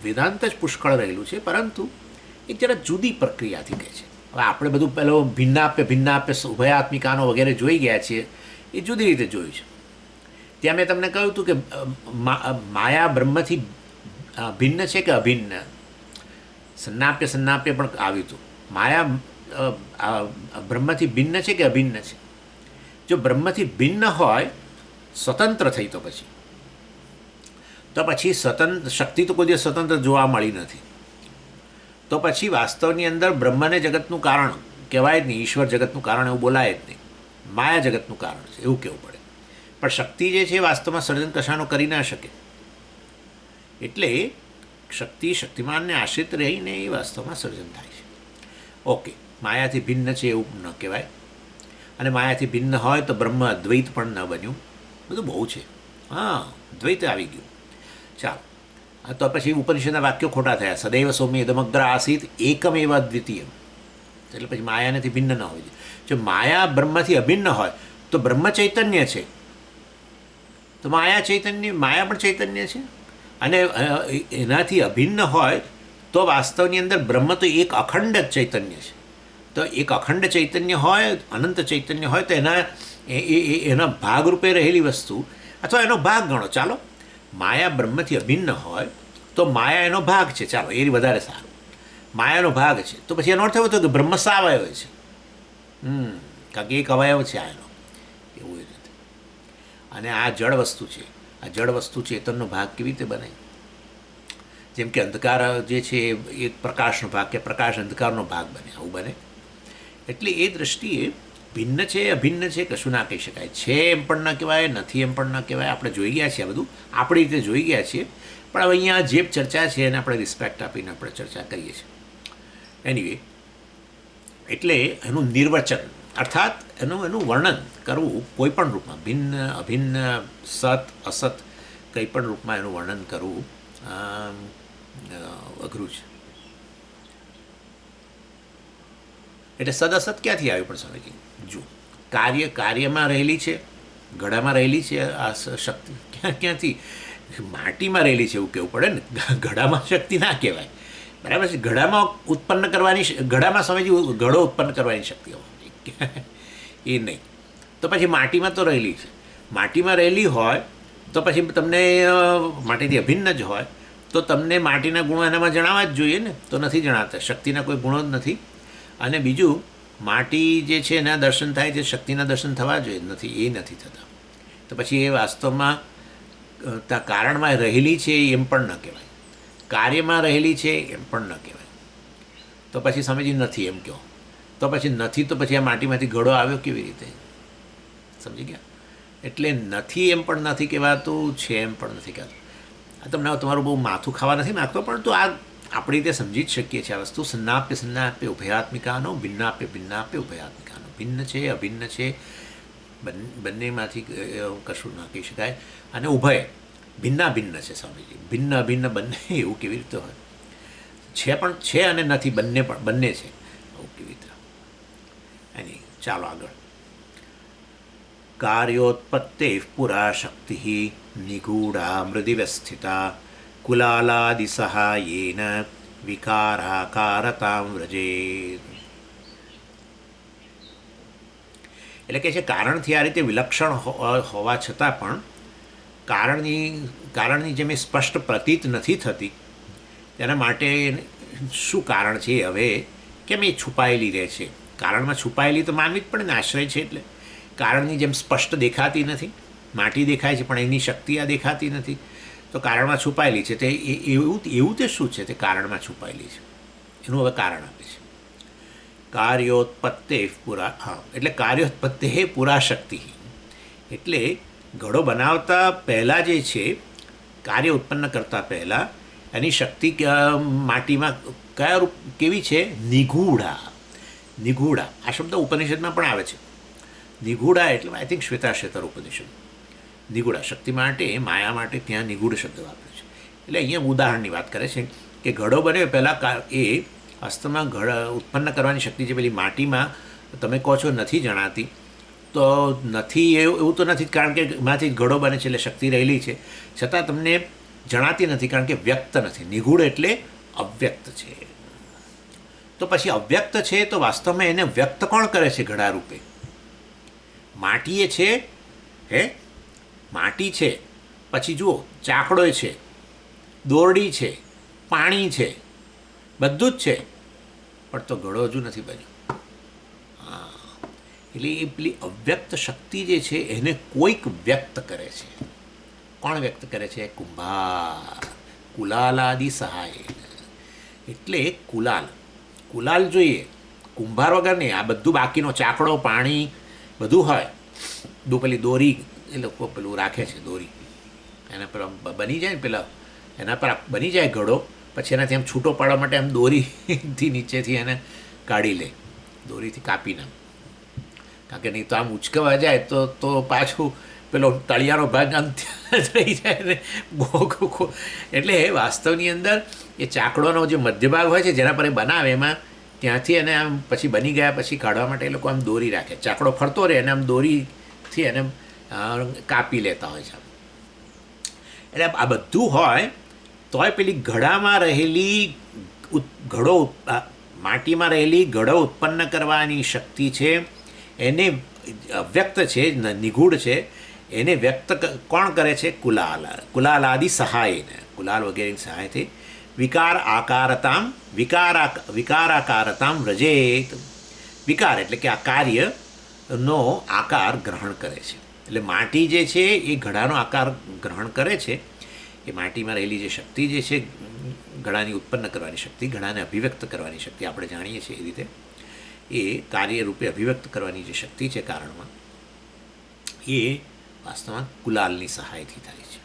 વેદાંત જ પુષ્કળ રહેલું છે, પરંતુ એક જરા જુદી પ્રક્રિયાથી કહે છે. હવે આપણે બધું પેલો ભિન્નાપ્ય ઉભયાત્મિકાનો વગેરે જોઈ ગયા છીએ, એ જુદી રીતે જોયું છે. ત્યાં મેં તમને કહ્યું હતું કે માયા બ્રહ્મથી ભિન્ન છે કે અભિન્ન? સન્નાપ્ય પણ આવ્યું હતું. માયા બ્રહ્મથી ભિન્ન છે કે અભિન્ન છે? જો બ્રહ્મથી ભિન્ન હોય, સ્વતંત્ર થઈ, તો પછી શક્તિ તો કોઈ દિવસ સ્વતંત્ર જોવા મળી નથી. તો પછી વાસ્તવની અંદર બ્રહ્મને જગતનું કારણ કહેવાય જ નહીં, ઈશ્વર જગતનું કારણ એવું બોલાય જ નહીં. માયા જગતનું કારણ છે એવું કહેવું પડે. પણ શક્તિ જે છે વાસ્તવમાં સર્જન કશાનો કરી ના શકે. એટલે શક્તિમાનને આશ્રિત રહીને એ વાસ્તવમાં સર્જન થાય છે. ઓકે, માયાથી ભિન્ન છે એવું ન કહેવાય. અને માયાથી ભિન્ન હોય તો બ્રહ્મ અદ્વૈત પણ ન બન્યું. બધું બહુ છે. હા, દ્વૈત આવી ગયું. ચાલો, તો પછી ઉપનિષદના વાક્યો ખોટા થયા. સદૈવ સૌમ્ય ઇદમગ્ર આસીત એકમ એવા દ્વિતીય. એટલે પછી માયાથી ભિન્ન ન હોય. જો માયા બ્રહ્મથી અભિન્ન હોય તો બ્રહ્મ ચૈતન્ય છે, તો માયા પણ ચૈતન્ય છે. અને એનાથી અભિન્ન હોય તો વાસ્તવની અંદર બ્રહ્મ તો એક અખંડ ચૈતન્ય છે. તો એક અખંડ ચૈતન્ય હોય, અનંત ચૈતન્ય હોય, તો એના ભાગરૂપે રહેલી વસ્તુ અથવા એનો ભાગ ગણો. ચાલો, માયા બ્રહ્મથી અભિન્ન હોય તો માયા એનો ભાગ છે. ચાલો, એ વધારે સારું. માયાનો ભાગ છે તો પછી એનો અર્થ એવો થયો કે બ્રહ્મ સાવયવ છે. કારણ કે એક અવયવ છે આ એનો, એવું એ રીતે. અને આ જળ વસ્તુ છે. આ જળ વસ્તુ ચેતનનો ભાગ કેવી રીતે બને? જેમ કે અંધકાર જે છે એ પ્રકાશનો ભાગ, કે પ્રકાશ અંધકારનો ભાગ બને, આવું બને. એટલે એ દ્રષ્ટિએ ભિન્ન છે અભિન્ન છે કશું ના કહી શકાય. છે એમ પણ ન કહેવાય, નથી એમ પણ ન કહેવાય. આપણે જોઈ ગયા છીએ આ બધું, આપણી રીતે જોઈ ગયા છીએ. પણ હવે અહીંયા જે ચર્ચા છે એને આપણે રિસ્પેક્ટ આપીને આપણે ચર્ચા કરીએ છીએ. એનીવે, એટલે એનું નિર્વચન અર્થાત એનું વર્ણન કરવું કોઈ પણ રૂપમાં, ભિન્ન અભિન્ન, સત અસત, કંઈ પણ રૂપમાં એનું વર્ણન કરવું અઘરું છે. એટલે સદ અસત ક્યાંથી આવ્યું પણ સ્વામીજી? જુઓ, કાર્યમાં રહેલી છે, ઘડામાં રહેલી છે આ શક્તિ. ક્યાંથી? માટીમાં રહેલી છે એવું કહેવું પડે ને. ઘડામાં શક્તિ ના કહેવાય, બરાબર છે. ઘડામાં ઉત્પન્ન કરવાની, ઘડામાં સ્વામીજી ઘડો ઉત્પન્ન કરવાની શક્તિ હોય એ નહીં. તો પછી માટીમાં તો રહેલી છે. માટીમાં રહેલી હોય તો પછી તમને માટીથી અભિન્ન જ હોય તો તમને માટીના ગુણો એનામાં જણાવવા જ જોઈએ ને. તો નથી જણાતા, શક્તિના કોઈ ગુણો જ નથી. અને બીજું, માટી જે છે એના દર્શન થાય છે, શક્તિના દર્શન થવા જોઈએ નથી, એ નથી થતા. તો પછી એ વાસ્તવમાં કારણમાં રહેલી છે એમ પણ ન કહેવાય, કાર્યમાં રહેલી છે એમ પણ ન કહેવાય. તો પછી સમજી નથી એમ કહો તો પછી નથી, તો પછી આ માટીમાંથી ઘડો આવ્યો કેવી રીતે? સમજી ગયા? એટલે નથી એમ પણ નથી કહેવાતું, છે એમ પણ નથી કહેવાતું. આ તમને તમારું બહુ માથું ખાવા નથી નાખતો, પણ તો આ આપણી રીતે સમજી જ શકીએ છીએ આ વસ્તુ. સન્નાપ્ય ઉભયાત્મિકાનો, ભિન્નાપ્ય ઉભયાત્મિકાનો. ભિન્ન છે, અભિન્ન છે, બંનેમાંથી કશું ના કહી શકાય. અને ઉભય ભિન્ન છે સ્વામીજી. ભિન્ન અભિન્ન બંને એવું કેવી રીતે હોય? છે પણ છે અને નથી બંને છે, એવું કેવી રીતે? એની ચાલો આગળ. કાર્યોત્પત્તે પુરા શક્તિ નિગૂઢા મૃદિવ્યસ્થિતા કુલાલાદિ સહાયેન વિકારાકારતામ વ્રજેત. એટલે કે છે કારણથી આ રીતે વિલક્ષણ હોવા છતાં પણ કારણની જેમ એ સ્પષ્ટ પ્રતીત નથી થતી. તેના માટે શું કારણ છે? હવે કેમ એ છુપાયેલી રહે છે? કારણમાં છુપાયેલી તો માનવી જ પડે ને, આશ્રય છે એટલે. કારણની જેમ સ્પષ્ટ દેખાતી નથી. માટી દેખાય છે પણ એની શક્તિ આ દેખાતી નથી, તો કારણમાં છુપાયેલી છે. તે એવું તે શું છે તે કારણમાં છુપાયેલી છે? એનું હવે કારણ આપે છે. કાર્યોત્પત્તે પુરા, હા, એટલે કાર્યોત્પત્તે પુરા શક્તિ. એટલે ઘડો બનાવતા પહેલાં જે છે, કાર્ય ઉત્પન્ન કરતા પહેલાં એની શક્તિ માટીમાં કયા રૂપ કેવી છે? નિગૂઢા. નિગૂઢા આ શબ્દ ઉપનિષદમાં પણ આવે છે. નિગૂઢા એટલે આઈ થિંક શ્વેતાશ્વેતર ઉપનિષદ. નિગૂઢા શક્તિ માટે, માયા માટે ત્યાં નિગૂઢ શબ્દ વાપરે છે. એટલે અહીંયા ઉદાહરણની વાત કરે છે કે ઘડો બને પહેલાં એ હસ્તમાં ઉત્પન્ન કરવાની શક્તિ છે પેલી માટીમાં તમે કહો છો નથી જણાતી, તો નથી એવું તો નથી, કારણ કે એમાંથી ઘડો બને છે એટલે શક્તિ રહેલી છે, છતાં તમને જણાતી નથી કારણ કે વ્યક્ત નથી. નિગૂઢ એટલે અવ્યક્ત છે. તો પછી અવ્યક્ત છે તો વાસ્તવમાં એને વ્યક્ત કોણ કરે છે ઘડા રૂપે? માટી એ છે, માટી છે, પછી જુઓ ચાકડો છે, દોરડી છે, પાણી છે, બધું જ છે, પણ તો ઘડો હજુ નથી બન્યો. હા, એટલે એ પેલી અવ્યક્ત શક્તિ જે છે એને કોઈક વ્યક્ત કરે છે. કોણ વ્યક્ત કરે છે? કુંભાર. કુલાલાદિ સહાય. એટલે કુલાલ જોઈએ, કુંભાર વગર નહીં. આ બધું બાકીનો ચાકડો, પાણી બધું હોય, પેલી દોરી એ લોકો પેલું રાખે છે, દોરી એના પર બની જાય ને, પેલા એના પર બની જાય ઘડો, પછી એનાથી આમ છૂટો પાડવા માટે આમ દોરીથી નીચેથી એને કાઢી લે, દોરીથી કાપીને. કારણ કે નહીં તો આમ ઉચકવા જાય તો પાછું પેલો તળિયાનો ભાગ આમ રહી જાય ને એટલે વાસ્તવની અંદર એ ચાકડોનો જે મધ્ય ભાગ હોય છે જેના પર એ બનાવે, એમાં ત્યાંથી એને આમ પછી બની ગયા પછી કાઢવા માટે એ લોકો આમ દોરી રાખે. ચાકડો ફરતો રહે અને આમ દોરીથી એને કાપી લેતા હોય છે. એટલે આ બધું હોય તોય પેલી ઘડામાં રહેલી માટીમાં રહેલી ઘડો ઉત્પન્ન કરવાની શક્તિ છે એને વ્યક્ત છે, નિગૂઢ છે. એને વ્યક્ત કોણ કરે છે? કુલાલાદિ સહાયને, કુલાલ વગેરેની સહાયથી વિકારાકારતામ વ્રજેત. વિકાર એટલે કે આ કાર્યનો આકાર ગ્રહણ કરે છે. એટલે માટી જે છે એ ઘડાનો આકાર ગ્રહણ કરે છે. એ માટીમાં રહેલી જે શક્તિ જે છે, ઘડાની ઉત્પન્ન કરવાની શક્તિ, ઘડાને અભિવ્યક્ત કરવાની શક્તિ, આપણે જાણીએ છીએ એ રીતે, એ કાર્યરૂપે અભિવ્યક્ત કરવાની જે શક્તિ છે કારણમાં, એ વાસ્તવમાં કુલાલની સહાયથી થાય છે.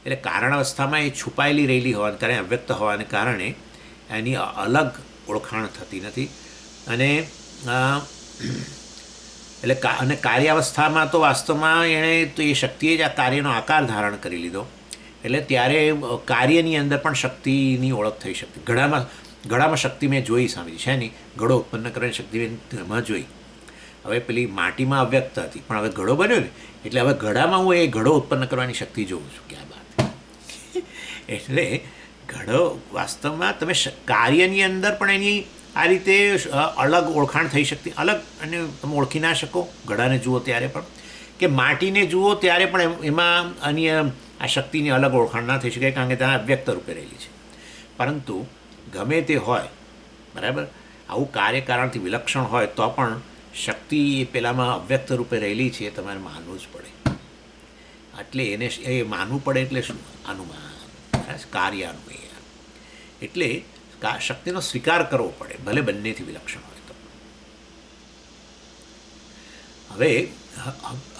એટલે કારણ અવસ્થામાં એ છુપાયેલી રહેલી હોવાને કારણે, અવ્યક્ત હોવાને કારણે એની અલગ ઓળખાણ થતી નથી. અને એટલે કાર્યાવસ્થામાં તો વાસ્તવમાં એણે તો એ શક્તિએ જ આ કાર્યનો આકાર ધારણ કરી લીધો. એટલે ત્યારે કાર્યની અંદર પણ શક્તિની ઓળખ થઈ શકતી. ઘડામાં ઘડામાં શક્તિ મેં જોઈ સ્વામીજી, છે નહીં, ઘડો ઉત્પન્ન કરવાની શક્તિ મેં એમાં જોઈ. હવે પેલી માટીમાં અવ્યક્ત હતી, પણ હવે ઘડો બન્યો ને એટલે હવે ઘડામાં હું એ ઘડો ઉત્પન્ન કરવાની શક્તિ જોઉં છું. ક્યાં વાત! એટલે ઘડો વાસ્તવમાં તમે કાર્યની અંદર પણ એની આ રીતે અલગ ઓળખાણ થઈ શકતી, અલગ, અને તમે ઓળખી ના શકો ઘડાને જુઓ ત્યારે પણ, કે માટીને જુઓ ત્યારે પણ એમાં અન્ય આ શક્તિની અલગ ઓળખાણ ના થઈ શકે, કારણ કે ત્યાં અવ્યક્ત રૂપે રહેલી છે. પરંતુ ગમે તે હોય, બરાબર, આવું કાર્યકારણથી વિલક્ષણ હોય તો પણ શક્તિ એ પેલામાં અવ્યક્ત રૂપે રહેલી છે, એ તમારે માનવું જ પડે. એટલે એને એ માનવું પડે એટલે શું? અનુમાન, કાર્ય અનુમેય. એટલે શક્તિનો સ્વીકાર કરવો પડે, ભલે બંનેથી વિલક્ષણ હોય તો.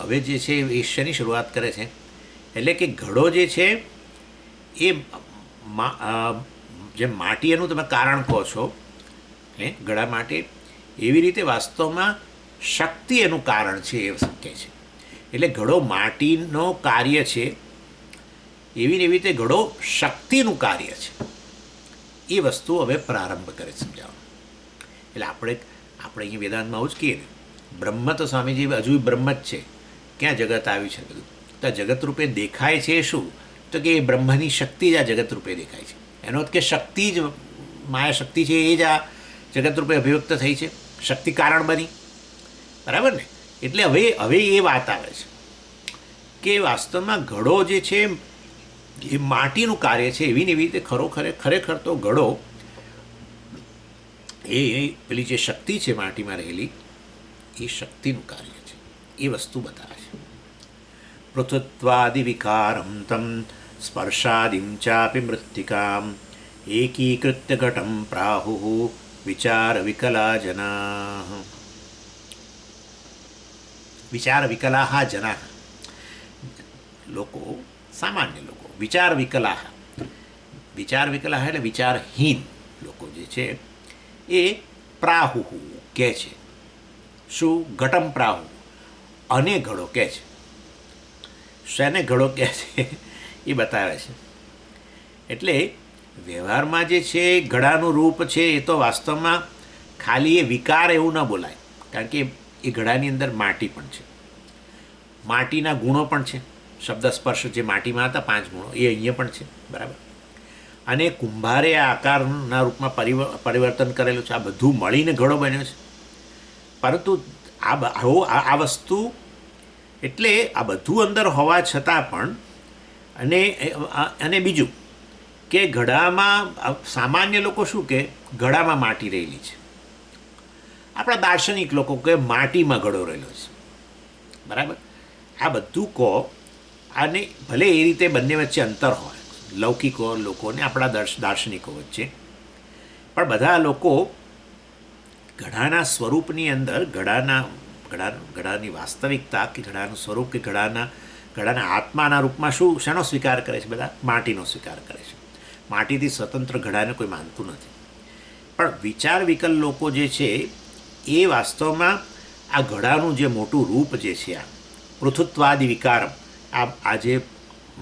હવે જે છે એ શેની શરૂઆત કરે છે? એટલે કે ઘડો જે છે એ જે માટી એનું તમે કારણ કહો છો ઘડા માટે, એવી રીતે વાસ્તવમાં શક્તિ એનું કારણ છે એ શક્ય છે. એટલે ઘડો માટીનો કાર્ય છે, એવી ને એવી રીતે ઘડો શક્તિનું કાર્ય છે. એ વસ્તુ હવે પ્રારંભ કરે સમજાવવાનું. એટલે આપણે અહીંયા વેદાંતમાં આવું જ કહીએ ને, બ્રહ્મ તો સ્વામીજી હજુ બ્રહ્મ જ છે, ક્યાં જગત આવ્યું છે બધું? તો જગત રૂપે દેખાય છે શું? તો કે એ બ્રહ્મની શક્તિ જ આ જગત રૂપે દેખાય છે. એનો અર્થ કે શક્તિ જ માયા શક્તિ છે, એ જ આ જગત રૂપે અભિવ્યક્ત થઈ છે, શક્તિ કારણ બની, બરાબર ને? એટલે હવે એ વાત આવે છે કે વાસ્તવમાં ઘડો જે છે એ માટીનું કાર્ય છે, એવી ને એવી રીતે ખરેખર તો ઘડો એ પેલી જે શક્તિ છે માટીમાં રહેલી, એ શક્તિનું કાર્ય છે. એ વસ્તુ બતાવે છે. પૃથુત્વાદિ વિકારમ તમ સ્પર્શાદિમ ચાપી મૃત્તિકામ એકીકૃત્ય ઘટમ પ્રાહુ વિચાર વિકલા જના. વિચાર વિકલા જના, લોકો, સામાન્ય લોકો, વિચાર વિકલા એટલે વિચારહીન લોકો જે છે એ પ્રાહુ કહે છે. શું? ઘટમ પ્રાહુ, અને ઘડો કહે છે. શેને ઘડો કહે છે એ બતાવે છે. એટલે વ્યવહારમાં જે છે ઘડાનું રૂપ છે એ તો વાસ્તવમાં ખાલી એ વિકાર એવું ન બોલાય, કારણ કે એ ઘડાની અંદર માટી પણ છે, માટીના ગુણો પણ છે. શબ્દ સ્પર્શ જે માટીમાં હતા 5 ગુણો, એ અહીંયા પણ છે, બરાબર. અને કુંભારે આ આકારના રૂપમાં પરિવર્તન કરેલું છે. આ બધું મળીને ઘડો બન્યો છે. પરંતુ આ વસ્તુ, એટલે આ બધું અંદર હોવા છતાં પણ, અને બીજું કે ઘડામાં સામાન્ય લોકો શું કે ઘડામાં માટી રહેલી છે. આપણા દાર્શનિક લોકો કે માટીમાં ઘડો રહેલો છે, બરાબર. આ બધું કહો, અને ભલે એ રીતે બંને વચ્ચે અંતર હોય, લૌકિકો લોકો ને આપણા દાર્શનિકો વચ્ચે, પણ બધા લોકો ઘડાના સ્વરૂપની અંદર ઘડાની વાસ્તવિકતા કે ઘડાનું સ્વરૂપ કે ઘડાના આત્માના રૂપમાં શેનો સ્વીકાર કરે છે? બધા માટીનો સ્વીકાર કરે છે. માટીથી સ્વતંત્ર ઘડાને કોઈ માનતું નથી. પણ વિચાર વિકલ લોકો જે છે એ વાસ્તવમાં આ ઘડાનું જે મોટું રૂપ જે છે, આ પૃથુત્વાદિ વિકારમ, આ જે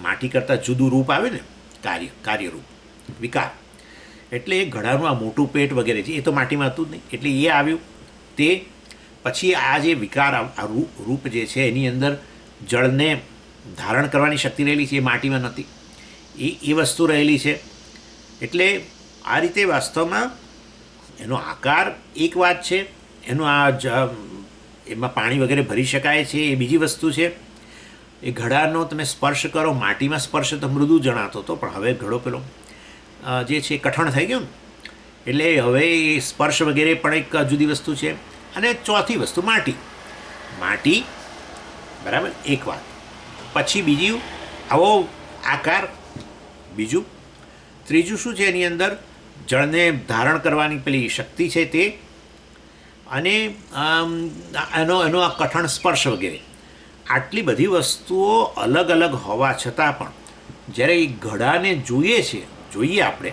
માટી કરતાં જુદું રૂપ આવે ને, કાર્યરૂપ વિકાર, એટલે એ ઘડાનું આ મોટું પેટ વગેરે છે, એ તો માટીમાં હતું જ નહીં. એટલે એ આવ્યું, તે પછી આ જે વિકાર, આ રૂપ જે છે એની અંદર જળને ધારણ કરવાની શક્તિ રહેલી છે, એ માટીમાં નથી, એ વસ્તુ રહેલી છે. એટલે આ રીતે વાસ્તવમાં એનો આકાર એક વાત છે, એનો એમાં પાણી વગેરે ભરી શકાય છે એ બીજી વસ્તુ છે. એ ઘડાનો તમે સ્પર્શ કરો, માટીમાં સ્પર્શ તો મૃદુ જણાતો હતો, પણ હવે ઘડો પેલો જે છે કઠણ થઈ ગયો ને, એટલે હવે એ સ્પર્શ વગેરે પણ એક જુદી વસ્તુ છે. અને ચોથી વસ્તુ માટી, બરાબર, એક વાત. પછી બીજું આવો આકાર, બીજું. ત્રીજું શું છે? એની અંદર જળને ધારણ કરવાની પેલી શક્તિ છે તે, અને એનો આ કઠણ સ્પર્શ વગેરે. આટલી બધી વસ્તુઓ અલગ અલગ હોવા છતાં પણ જ્યારે એ ઘડાને જોઈએ આપણે,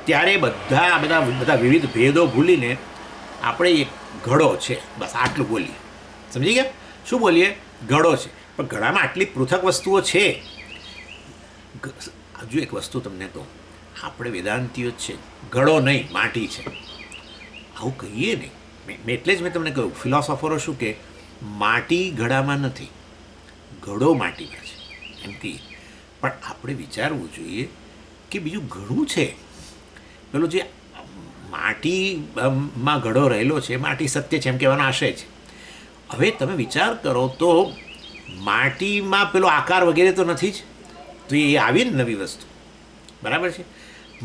ત્યારે બધા વિવિધ ભેદો ભૂલીને આપણે એક ઘડો છે, બસ આટલું બોલીએ. સમજી ગયા? શું બોલીએ? ઘડો છે. પણ ઘડામાં આટલી પૃથક વસ્તુઓ છે. હજુ એક વસ્તુ તમને કહું, આપણે વેદાંતિઓ જ છે, ઘડો નહીં માટી છે આવું કહીએ નહીં. એટલે જ મેં તમને કહ્યું ફિલોસોફરો શું કે માટી ઘડામાં નથી, ઘડો માટીમાં છે એમ કહીએ. પણ આપણે વિચારવું જોઈએ કે બીજું ઘણું છે. પેલો જે માટીમાં ઘડો રહેલો છે, માટી સત્ય છે એમ કહેવાનો આશય છે. હવે તમે વિચાર કરો તો માટીમાં પેલો આકાર વગેરે તો નથી જ, તો એ આવી ને નવી વસ્તુ, બરાબર છે.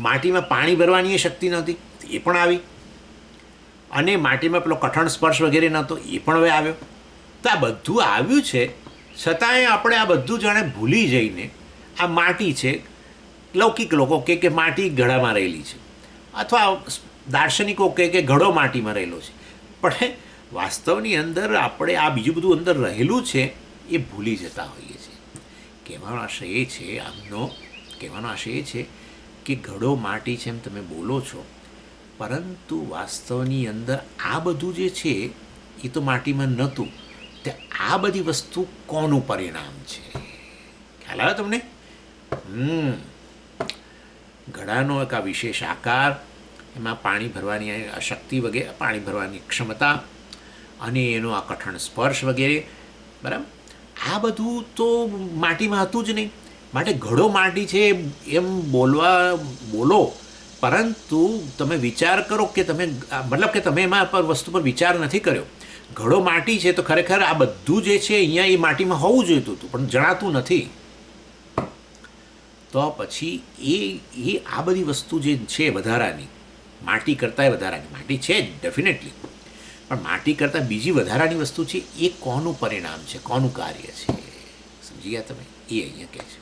માટીમાં પાણી ભરવાની એ શક્તિ નહોતી, એ પણ આવી. અને માટીમાં પેલો કઠણ સ્પર્શ વગેરે નહોતો, એ પણ હવે આવ્યો. તો આ બધું આવ્યું છે, છતાંય આપણે આ બધું જાણે ભૂલી જઈને આ માટી છે. લૌકિક લોકો કે માટી ઘડામાં રહેલી છે, અથવા દાર્શનિકો કે ઘડો માટીમાં રહેલો છે. પણ વાસ્તવની અંદર આપણે આ બીજું બધું અંદર રહેલું છે એ ભૂલી જતા હોઈએ છીએ. કહેવાનો આશય એ છે, કહેવાનો આશય એ છે કે ઘડો માટી છે એમ તમે બોલો છો, પરંતુ વાસ્તવની અંદર આ બધું જે છે એ તો માટીમાં નહોતું. તે આ બધી વસ્તુ કોનું પરિણામ છે? ખ્યાલ આવે તમને? ઘડાનો એક આ વિશેષ આકાર, એમાં પાણી ભરવાની શક્તિ વગેરે, પાણી ભરવાની ક્ષમતા, અને એનો આ કઠણ સ્પર્શ વગેરે, બરાબર. આ બધું તો માટીમાં હતું જ નહીં. માટે ઘડો માટી છે એમ બોલો, પરંતુ તમે વિચાર કરો કે તમે મતલબ કે તમે એમાં પર વસ્તુ પર વિચાર નથી કર્યો. ઘડો માટી છે તો ખરેખર આ બધું જે છે અહીંયા એ માટીમાં હોવું જોઈતું હતું, પણ જણાતું નથી. તો પછી એ આ બધી વસ્તુ જે છે વધારાની, માટી કરતાંય વધારાની, માટી છે જ ડેફિનેટલી, પણ માટી કરતાં બીજી વધારાની વસ્તુ છે, એ કોનું પરિણામ છે, કોનું કાર્ય છે? સમજી ગયા તમે? એ અહીંયા કહે છે.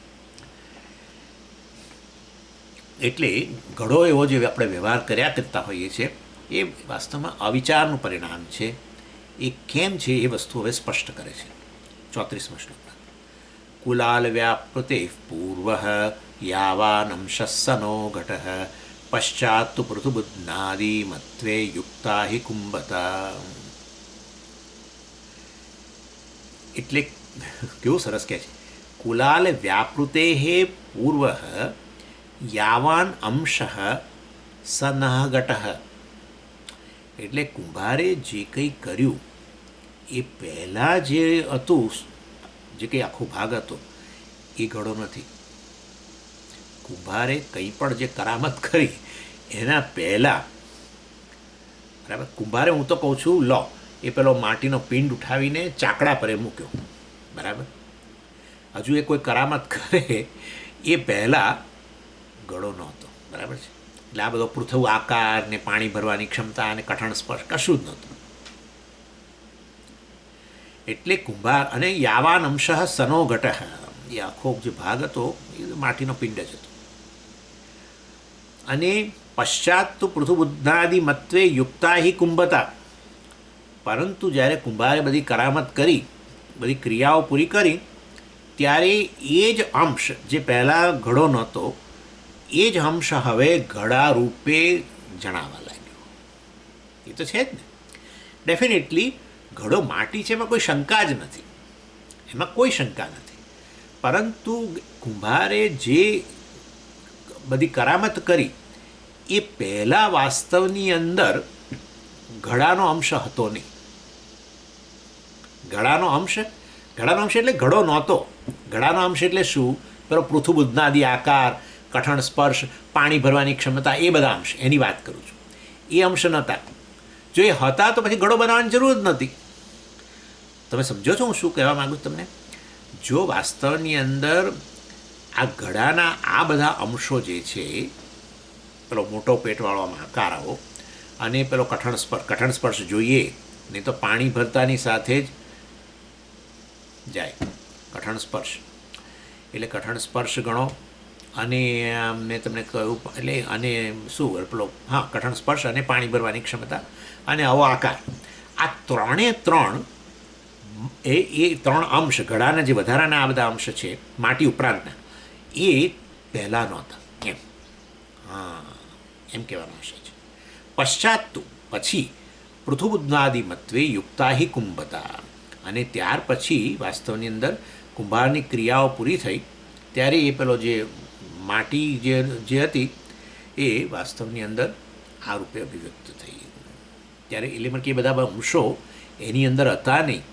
એટલે ઘડો એવો જે આપણે વ્યવહાર કર્યા કરતા હોઈએ છીએ એ વાસ્તવમાં અવિચારનું પરિણામ છે. એ કેમ છે એ વસ્તુ હવે સ્પષ્ટ કરે છે. 34મો શ્લોક. કુલાલ વ્યાપૃતે પૂર્વ યાવાનંશનો ઘટ પશ્ચાત પૃથુબુદ્નાદિ મત્વે યુક્તા હિ કુંભતા. એટલે કેવું સરસ કહે છે, કુલાલ વ્યાપૃતે પૂર્વ યાવાન અંશ સનઃ. એટલે કુંભારે જે કંઈ કર્યું એ પહેલાં જે હતું, જે કંઈ આખો ભાગ હતો એ ઘડો નથી. કુંભારે કંઈ પણ જે કરામત કરી એના પહેલાં, બરાબર. કુંભારે, હું તો કહું છું, લો એ પેલો માટીનો પિંડ ઉઠાવીને ચાકડા પર મૂક્યો, બરાબર. હજુ એ કોઈ કરામત કરે એ પહેલાં ઘડો નહોતો, બરાબર છે. એટલે આ બધો પૃથ્વી આકાર ને પાણી ભરવાની ક્ષમતા અને કઠણ સ્પર્શ કશું જ નહોતું. એટલે કુંભાર, અને યાવાન અંશ સનો ઘટ, એ આખો જે ભાગ હતો એ માટીનો પિંડ જ હતો. અને પશ્ચાત તો પૃથુબુદ્ધાદિ મત્વે યુક્તા હિ કુંભતા. પરંતુ જ્યારે કુંભારે બધી કરામત કરી, બધી ક્રિયાઓ પૂરી કરી, ત્યારે એ જ અંશ જે પહેલાં ઘડો નહોતો એ જ અંશ હવે ઘડા રૂપે જણાવવા લાગ્યો. એ તો છે જ ને. ડેફિનેટલી ઘડો માટી છે, એમાં કોઈ શંકા જ નથી, એમાં કોઈ શંકા નથી. પરંતુ કુંભારે જે બધી કરામત કરી એ પહેલાં વાસ્તવની અંદર ઘડાનો અંશ હતો નહીં. ઘડાનો અંશ એટલે ઘડો નહોતો. ઘડાનો અંશ એટલે શું? પેલો પૃથુબુદ્ધાદિ આકાર, કઠણ સ્પર્શ, પાણી ભરવાની ક્ષમતા, એ બધા અંશ એની વાત કરું છું. એ અંશ નહોતા. જો એ હતા તો પછી ઘડો બનાવવાની જરૂર જ નથી. તમે સમજો છો હું શું કહેવા માગું છું તમને? જો વાસ્તવની અંદર આ ઘડાના આ બધા અંશો જે છે, પેલો મોટો પેટવાળો આકાર આવો, અને પેલો કઠણ સ્પર્શ જોઈએ, નહીં તો પાણી ભરતાની સાથે જ જાય કઠણ સ્પર્શ. એટલે કઠણ સ્પર્શ ગણો, અને મેં તમને કહ્યું, એટલે અને શું પેલો, હા, કઠણ સ્પર્શ અને પાણી ભરવાની ક્ષમતા અને આવો આકાર, આ ત્રણ એ ત્રણ અંશ, ઘડાના જે વધારાના આ બધા અંશ છે માટી ઉપરાંતના, એ પહેલાં નહોતા એમ. હા, એમ કહેવાનો આશય છે. પશ્ચાત તો પછી પૃથુબુદ્ધાદિ મત્વે યુક્તા હિ કુંભતા. અને ત્યાર પછી વાસ્તવની અંદર કુંભારની ક્રિયાઓ પૂરી થઈ ત્યારે એ પેલો જે માટી જે હતી એ વાસ્તવની અંદર આ રૂપે અભિવ્યક્ત થઈ. ત્યારે એટલે કે એ બધા અંશો એની અંદર હતા નહીં,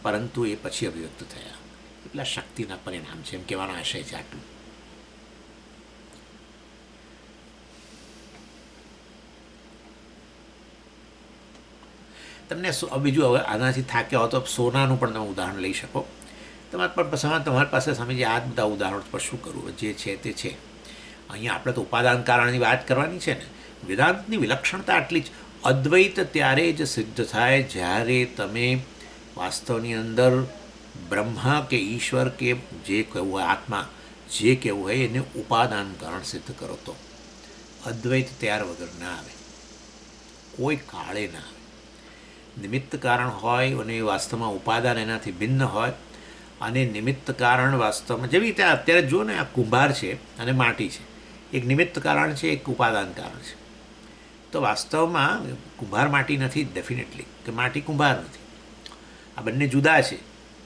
પરંતુ એ પછી અભિવ્યક્ત થયા. એટલા શક્તિના પરિણામ છે એમ કહેવાનો આશય છે. આટલું તમને બીજું હવે આનાથી થાક્યા હો તો સોનાનું પણ તમે ઉદાહરણ લઈ શકો. તમારી પાસે સ્વામીજી આ બધા ઉદાહરણ પર શું કરવું, જે છે તે છે. અહીંયા આપણે તો ઉપાદાન કારણની વાત કરવાની છે ને. વેદાંતની વિલક્ષણતા આટલી જ, અદ્વૈત ત્યારે જ સિદ્ધ થાય જ્યારે તમે વાસ્તવની અંદર બ્રહ્મા કે ઈશ્વર કે જે કહેવું હોય, આત્મા જે કહેવું હોય એને ઉપાદાન કારણ સિદ્ધ કરો. તો અદ્વૈત ત્યાર વગર ના આવે, કોઈ કાળે ના આવે. નિમિત્ત કારણ હોય અને વાસ્તવમાં ઉપાદાન એનાથી ભિન્ન હોય, અને નિમિત્ત કારણ વાસ્તવમાં જેવી રીતે અત્યારે જુઓ ને, આ કુંભાર છે અને માટી છે, એક નિમિત્ત કારણ છે, એક ઉપાદાન કારણ છે. તો વાસ્તવમાં કુંભાર માટી નથી ડેફિનેટલી, કે માટી કુંભાર નથી, આ બંને જુદા છે.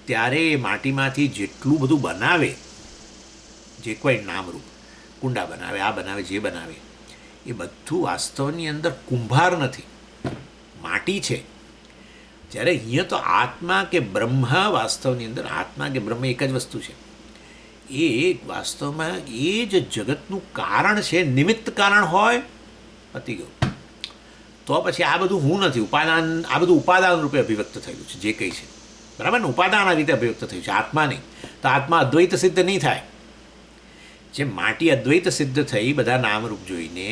ત્યારે એ માટીમાંથી જેટલું બધું બનાવે, જે કોઈ નામરૂપ કુંડા બનાવે, આ બનાવે, જે બનાવે, એ બધું વાસ્તવની અંદર કુંભાર નથી, માટી છે. જ્યારે અહીંયા તો આત્મા કે બ્રહ્મ, વાસ્તવની અંદર આત્મા કે બ્રહ્મ એક જ વસ્તુ છે. એ વાસ્તવમાં એ જ જગતનું કારણ છે. નિમિત્ત કારણ હોય પતી ગયું. તો પછી આ બધું હું નથી, ઉપાદાન, આ બધું ઉપાદાન રૂપે અભિવ્યક્ત થયેલું છે જે કંઈ છે, બરાબર ને. ઉપાદાન આ રીતે અભિવ્યક્ત થયું છે, આત્મા નહીં. તો આત્મા અદ્વૈત સિદ્ધ નહીં થાય. જેમ માટી અદ્વૈત સિદ્ધ થઈ બધા નામરૂપ જોઈને,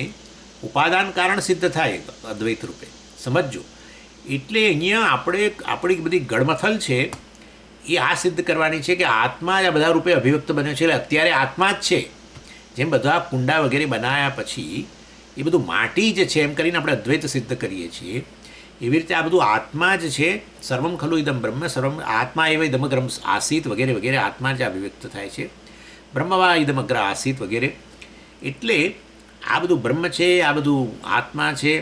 ઉપાદાન કારણ સિદ્ધ થાય અદ્વૈત રૂપે, સમજજો. એટલે અહીંયા આપણી બધી ગડમથલ છે એ આ સિદ્ધ કરવાની છે કે આત્મા જ આ બધા રૂપે અભિવ્યક્ત બન્યો છે. એટલે અત્યારે આત્મા જ છે. જેમ બધા કુંડા વગેરે બનાવ્યા પછી એ બધું માટી જ છે એમ કરીને આપણે અદ્વૈત સિદ્ધ કરીએ છીએ, એવી રીતે આ બધું આત્મા જ છે. સર્વમ ખલુ ઇદમ બ્રહ્મ, સર્વમ આત્મા એવ ઇદમગ્રમ આસીત વગેરે વગેરે, આત્મા જ અભિવ્યક્ત થાય છે. બ્રહ્મવા ઇદમગ્ર આસીત વગેરે. એટલે આ બધું બ્રહ્મ છે, આ બધું આત્મા છે.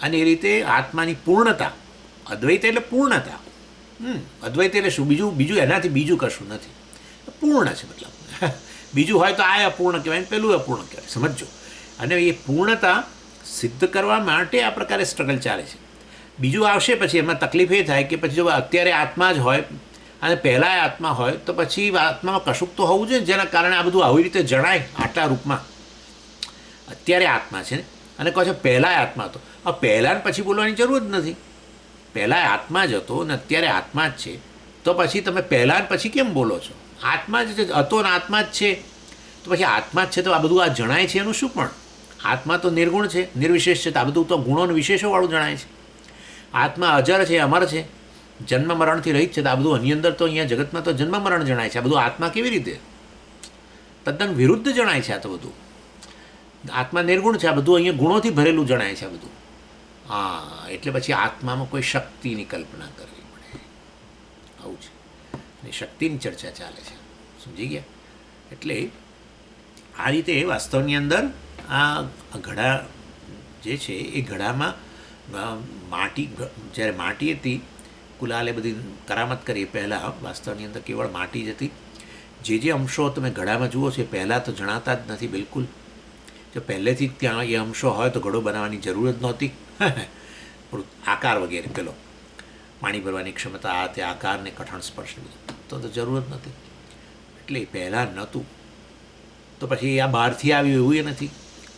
અને એ રીતે આત્માની પૂર્ણતા, અદ્વૈત એટલે પૂર્ણતા. અદ્વૈત એટલે શું? બીજું એનાથી બીજું કશું નથી, પૂર્ણ છે. મતલબ બીજું હોય તો આ અપૂર્ણ કહેવાય, પેલું અપૂર્ણ કહેવાય, સમજો. અને એ પૂર્ણતા સિદ્ધ કરવા માટે આ પ્રકારે સ્ટ્રગલ ચાલે છે. બીજું આવશે પછી એમાં તકલીફ એ થાય કે પછી જો અત્યારે આત્મા જ હોય અને પહેલાં આત્મા હોય તો પછી આત્મામાં કશુંક તો હોવું જોઈએ જેના કારણે આ બધું આવી રીતે જણાય આટલા રૂપમાં. અત્યારે આત્મા છે ને, અને કહો છો પહેલાં આત્મા હતો. હવે પહેલાં પછી બોલવાની જરૂર જ નથી. પહેલાં આત્મા જ હતો અને અત્યારે આત્મા જ છે, તો પછી તમે પહેલાં પછી કેમ બોલો છો? આત્મા જ હતો ને આત્મા જ છે, તો પછી આત્મા જ છે તો આ બધું આ જણાય છે એનું શું? પણ આત્મા તો નિર્ગુણ છે, નિર્વિશેષ છે, તો આ બધું તો ગુણો અને વિશેષોવાળું જણાય છે. આત્મા અજર છે, અમર છે, જન્મ મરણથી રહિત છે, તો આ બધું આની અંદર તો અહીંયા જગતમાં તો જન્મ મરણ જણાય છે. આ બધું આત્મા કેવી રીતે? તદ્દન વિરુદ્ધ જણાય છે. આ તો બધું આત્મા નિર્ગુણ છે, આ બધું અહીંયા ગુણોથી ભરેલું જણાય છે આ બધું. હા, એટલે પછી આત્મામાં કોઈ શક્તિની કલ્પના કરવી પડે, આવું છે. અને શક્તિની ચર્ચા ચાલે છે, સમજી ગયા? એટલે આ રીતે વાસ્તવની અંદર આ ઘડા જે છે એ ઘડામાં માટી, જ્યારે માટી હતી, કુલાલે બધી કરામત કરી પહેલાં વાસ્તવની અંદર કેવળ માટી જ હતી. જે અંશો તમે ઘડામાં જુઓ છો એ પહેલાં તો જણાતા જ નથી બિલકુલ. જો પહેલેથી જ ત્યાં એ અંશો હોય તો ઘડો બનાવવાની જરૂર જ નહોતી. આકાર વગેરે, પેલો પાણી ભરવાની ક્ષમતા, આ તે આકારને કઠણ સ્પર્શ તો જરૂર જ નથી. એટલે પહેલાં નહોતું, તો પછી આ બહારથી આવ્યું એવું એ નથી,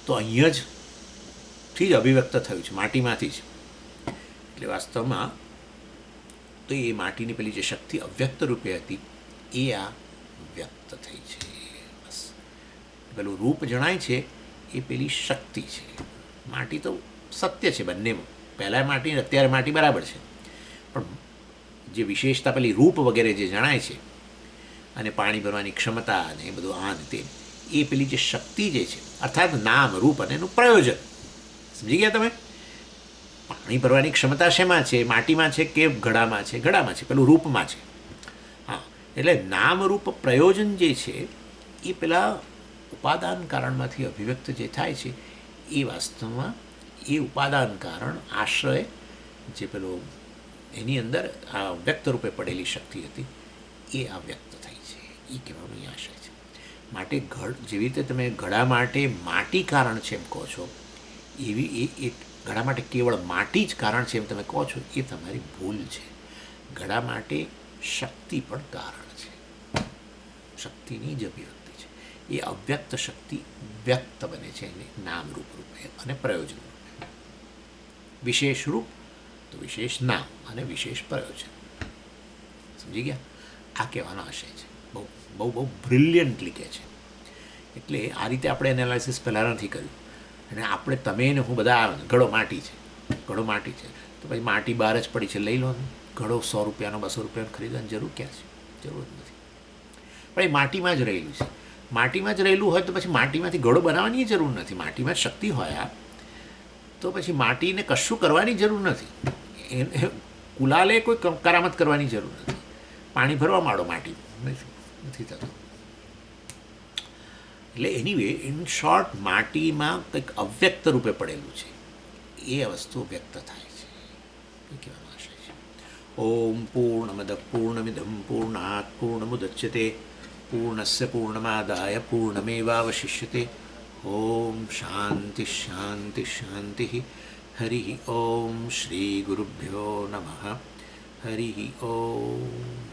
તો અહીંયા જ અભિવ્યક્ત થયું છે, માટીમાંથી જ. એટલે વાસ્તવમાં તો એ માટીની પેલી જે શક્તિ અવ્યક્ત રૂપે હતી એ આ વ્યક્ત થઈ છે. બસ પેલું રૂપ જણાય છે એ પેલી શક્તિ છે. માટી તો સત્ય છે બંનેમાં, પહેલાં માટી ને અત્યારે માટી બરાબર છે, પણ જે વિશેષતા પેલી રૂપ વગેરે જે જણાય છે અને પાણી ભરવાની ક્ષમતા અને એ બધું આ ને તે, એ પેલી જે શક્તિ જે છે, અર્થાત નામ રૂપ અને એનું પ્રયોજન. સમજી ગયા તમે? પાણી ભરવાની ક્ષમતા શેમાં છે? માટીમાં છે કે ઘડામાં છે? ઘડામાં છે, પેલું રૂપમાં છે. હા, એટલે નામરૂપ પ્રયોજન જે છે એ પેલા ઉપાદાન કારણમાંથી અભિવ્યક્ત જે થાય છે એ વાસ્તવમાં એ ઉપાદાન કારણ આશ્રય જે પેલો એની અંદર આ વ્યક્ત રૂપે પડેલી શક્તિ હતી એ આ વ્યક્ત થઈ છે, એ કહેવાનો એ આશય છે. માટે જેવી રીતે તમે ઘડા માટે માટી કારણ છે એમ કહો છો, એવી એ ઘડા માટે કેવળ માટી જ કારણ છે એમ તમે કહો છો, એ તમારી ભૂલ છે. ઘડા માટે શક્તિ પણ કારણ છે, શક્તિની જ અભિવ્યક્તિ છે. એ અવ્યક્ત શક્તિ વ્યક્ત બને છે એને નામરૂપ રૂપે અને પ્રયોજન રૂપે. વિશેષ રૂપ તો વિશેષ નામ અને વિશેષ પ્રયોજન. સમજી ગયા? આ કહેવાનો આશય છે. બહુ બહુ બહુ બ્રિલિયન્ટલી કહે છે. એટલે આ રીતે આપણે એનાલિસિસ પહેલાં નથી કર્યું, અને આપણે તમે ને હું બધા ઘડો માટી છે, ઘડો માટી છે, તો પછી માટી બહાર જ પડી છે, લઈ લો ને. ઘડો 100 રૂપિયાનો 200 રૂપિયાનો ખરીદવાની જરૂર ક્યાં છે? જરૂર જ નથી. પણ એ માટીમાં જ રહેલું છે. માટીમાં જ રહેલું હોય તો પછી માટીમાંથી ઘડો બનાવવાની જરૂર નથી. માટીમાં જ શક્તિ હોય તો પછી માટીને કશું કરવાની જરૂર નથી. એને કુલાલે કોઈ કરામત કરવાની જરૂર નથી. પાણી ભરવા માંડો માટી, નથી થતું. એટલે એનીવે, ઇન શોર્ટ, માટીમાં કંઈક અવ્યક્ત રૂપે પડેલું છે, એ વસ્તુ વ્યક્ત થાય છે, એ કહેવાનો આશય છે. ઓમ પૂર્ણમદ પૂર્ણમિદમ પૂર્ણાત પૂર્ણમુદચ્યતે પૂર્ણસ્ય પૂર્ણમાદાય પૂર્ણમેવાવશિષ્યતે. ઓમ શાંતિ શાંતિ શાંતિ. હરિ ઓમ શ્રી ગુરુભ્યો નમઃ. હરિ ઓમ.